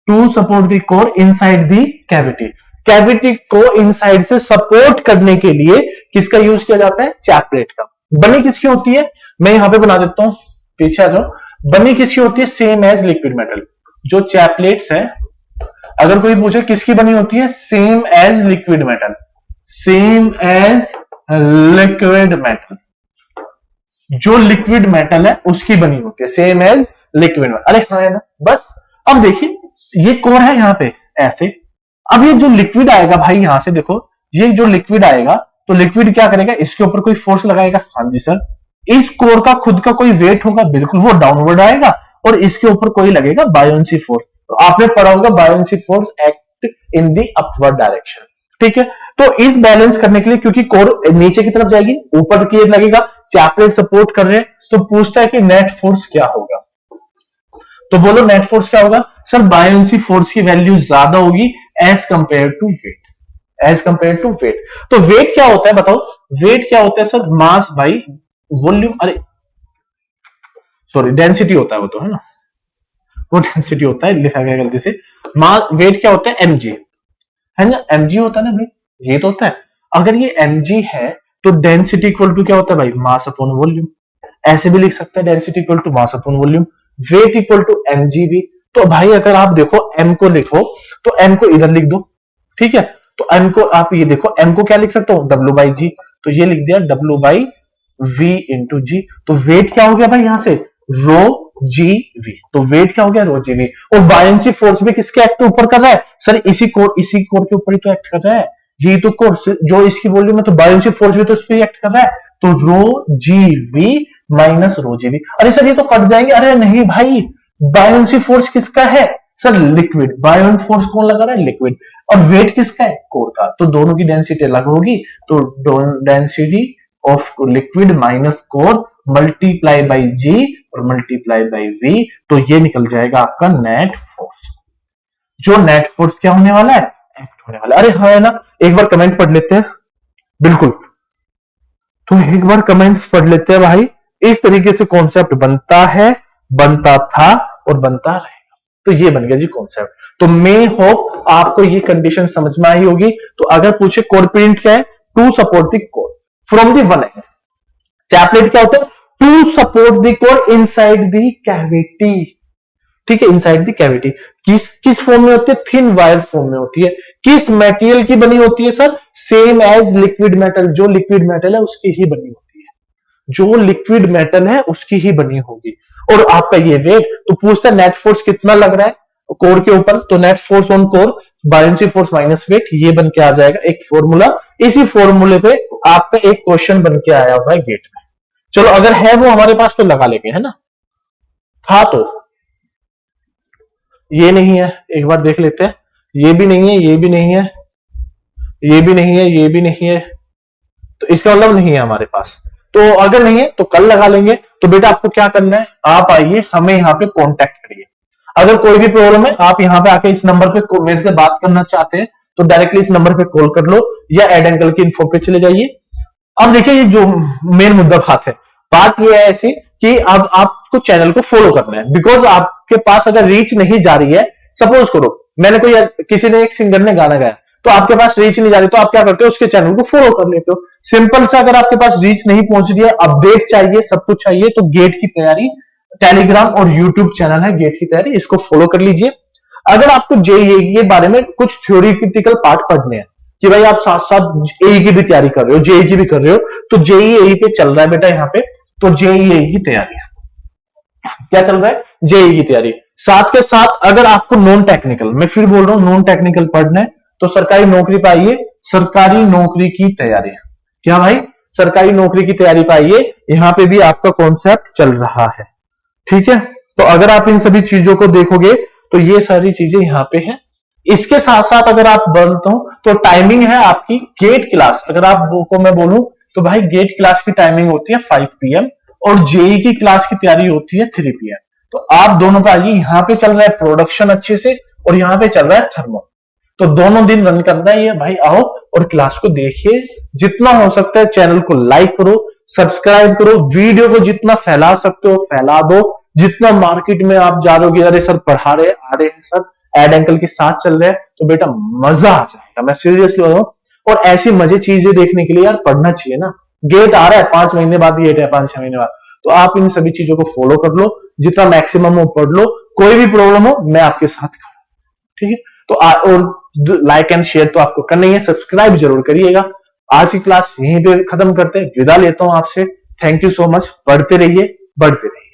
to support the core inside the cavity. Cavity को इनसाइड से सपोर्ट करने के लिए किसका यूज किया जाता है? चैपलेट का। बनी किसकी होती है? मैं यहां पे बना देता हूं, पीछे आ जाओ। बनी किसकी होती है? Same as liquid metal. जो चैपलेट्स है, अगर कोई पूछे किसकी बनी होती है, same as liquid metal, same as liquid metal, जो लिक्विड मेटल है उसकी बनी होती है, सेम एज लिक्विड मेटल। अरे हाँ है ना, बस। अब देखिए ये कोर है यहां पे ऐसे, अब ये जो लिक्विड आएगा भाई यहां से देखो, ये जो लिक्विड आएगा तो लिक्विड क्या करेगा, इसके ऊपर कोई फोर्स लगाएगा, हाँ जी सर। इस कोर का खुद का कोई वेट होगा, बिल्कुल, वो डाउनवर्ड आएगा, और इसके ऊपर कोई लगेगा बायोन्सी फोर्स। तो आपने पढ़ा होगा buoyancy force act in the upward direction, ठीक है। तो इस बैलेंस करने के लिए, क्योंकि कोर नीचे की तरफ जाएगी, ऊपर की लगेगा, चैपलेट सपोर्ट कर रहे हैं, तो पूछता है कि नेट फोर्स क्या होगा। तो बोलो नेट फोर्स क्या होगा? सर बायोन्सी फोर्स की वैल्यू ज्यादा होगी as compare to weight, as compare to weight. तो वेट क्या होता है बताओ? वेट क्या होता है सर? मास बाई वॉल्यूम, अरे सॉरी डेंसिटी होता है वो, तो है ना, वो डेंसिटी होता है, लिखा गया गलती से। मास, वेट क्या होता है? एमजी, है ना, एमजी होता है ना भाई, ये तो होता है। अगर ये एमजी है तो डेंसिटी इक्वल टू क्या होता है भाई? Mass upon volume. ऐसे भी लिख सकते हैं, density equal to mass upon volume, weight equal to MG भी। तो भाई अगर आप देखो एम को लिखो तो एम को इधर लिख दो, ठीक है। तो एम को आप ये देखो, एम को क्या लिख सकते हो? डब्ल्यू बाई जी, तो ये लिख दिया डब्ल्यू बाई वी इंटू जी। तो वेट क्या हो गया भाई यहां से? रो जी वी। तो वेट क्या हो गया? रो जी वी। और बायोन्सी फोर्स भी किसके एक्ट ऊपर कर रहा है? सर इसी कोर के ऊपर ही तो एक्ट कर रहा है, ये तो कोर जो इसकी वॉल्यूम है, तो बायोन्सी फोर्स भी तो इस पर एक्ट कर रहा है। तो rho G V minus rho G V. अरे सर ये तो कट जाएंगे। अरे नहीं भाई, बायोन्सी फोर्स किसका है? Sir liquid. बायोन्ट फोर्स कौन लगा रहा है? लिक्विड। और वेट किसका है? कोर का। तो दोनों की डेंसिटी अलग होगी, तो density of liquid minus core multiply by G और मल्टीप्लाई बाई वी, तो ये निकल जाएगा आपका नेट फोर्स। जो नेट फोर्स क्या होने वाला है? एक्ट होने वाला है। अरे हाँ है ना, एक बार कमेंट पढ़ लेते हैं, बिल्कुल। तो एक बार कमेंट्स पढ़ लेते हैं भाई। इस तरीके से कॉन्सेप्ट बनता है, बनता था और बनता रहेगा। तो ये बन गया जी कॉन्सेप्ट। तो मे होप आपको ये कंडीशन समझ में आई होगी। तो अगर पूछे कोर प्रिंट क्या है? To support the core from the one end. Chaplet क्या होता है? To support the core inside the cavity, ठीक है, इनसाइड द कैविटी। किस फॉर्म में होती है? थिन वायर फॉर्म में होती है। किस मटेरियल की बनी होती है sir? Same as liquid metal. जो लिक्विड मेटल है उसकी ही बनी होती है, जो लिक्विड मेटल है उसकी ही बनी होगी। और आपका ये वेट, तो पूछता है नेट फोर्स कितना लग रहा है कोर के ऊपर? तो net force on core buoyancy force minus weight, ये बन के आ जाएगा एक फॉर्मूला। इसी फॉर्मूले पे आपका एक क्वेश्चन बन के आया हुआ है गेट में। चलो अगर है वो हमारे पास तो लगा लेंगे, है ना। था तो ये नहीं है, एक बार देख लेते हैं। ये भी नहीं है, ये भी नहीं है, ये भी नहीं है, ये भी नहीं है, तो इसका मतलब नहीं है हमारे पास। तो अगर नहीं है तो कल लगा लेंगे। तो बेटा आपको क्या करना है, आप आइए, हमें यहाँ पे कांटेक्ट करिए। अगर कोई भी प्रॉब्लम है, आप यहाँ पे आके इस नंबर पे मेरे से बात करना चाहते हैं तो डायरेक्टली इस नंबर पे कॉल कर लो, या एड अंकल की इन्फो पे चले जाइए। अब देखिए ये जो मेन मुद्दा बात ये है ऐसी कि अब आपको चैनल को फॉलो करना है, बिकॉज आपके पास अगर रीच नहीं जा रही है, सपोज करो मैंने कोई, किसी ने, एक सिंगर ने गाना गाया, तो आपके पास रीच नहीं जा रही, तो आप क्या करते हो? उसके चैनल को फॉलो कर लेते हो। सिंपल सा। अगर आपके पास रीच नहीं पहुंच रही है, अपडेट चाहिए, सब कुछ चाहिए, तो गेट की तैयारी टेलीग्राम और यूट्यूब चैनल है गेट की तैयारी, इसको फॉलो कर लीजिए। अगर आपको जेईई के बारे में कुछ थ्योरेटिकल पार्ट पढ़ने हैं कि भाई आप साथ साथ एई की भी तैयारी कर रहे हो, जेईई की भी कर रहे हो, तो जेईई पे चल रहा है बेटा यहाँ पे। तो जेईई की तैयारी क्या चल रहा है? जेईई की तैयारी। साथ के साथ अगर आपको नॉन टेक्निकल, मैं फिर बोल रहा हूं, नॉन टेक्निकल पढ़ना है तो सरकारी नौकरी पाइए, सरकारी नौकरी की तैयारी। क्या भाई? सरकारी नौकरी की तैयारी पाइए, यहाँ पे भी आपका कॉन्सेप्ट चल रहा है। ठीक है, तो अगर आप इन सभी चीजों को देखोगे तो ये सारी चीजें यहाँ पे है। इसके साथ साथ अगर आप बोलता हूं तो टाइमिंग है आपकी गेट क्लास। अगर आपको मैं बोलूं तो भाई गेट क्लास की टाइमिंग होती है 5 PM और जेई की क्लास की तैयारी होती है 3 PM। तो आप दोनों का आइए, यहाँ पे चल रहा है प्रोडक्शन अच्छे से और यहाँ पे चल रहा है थर्मल, तो दोनों दिन रन करना है ये भाई। आओ और क्लास को देखिए, जितना हो सकता है चैनल को लाइक करो, सब्सक्राइब करो, वीडियो को जितना फैला सकते हो फैला दो। जितना मार्केट में आप जा रहे हो, अरे सर पढ़ा रहे आ रहे हैं सर, एड अंकल के साथ चल रहे हैं, तो बेटा मजा आ जाएगा, मैं सीरियसली बोल रहा हूं। और ऐसी मजे चीजें देखने के लिए यार पढ़ना चाहिए ना। गेट आ रहा है 5 महीने बाद, गेट है 5-6 महीने बाद, तो आप इन सभी चीजों को फॉलो कर लो, जितना मैक्सिमम हो पढ़ लो। कोई भी प्रॉब्लम हो मैं आपके साथ खड़ा हूं, ठीक है। तो और लाइक एंड शेयर तो आपको करना ही है, सब्सक्राइब जरूर करिएगा। आज की क्लास यहीं पे खत्म करते हैं, विदा लेता हूं आपसे। Thank you so much. पढ़ते रहिए, बढ़ते रहिए।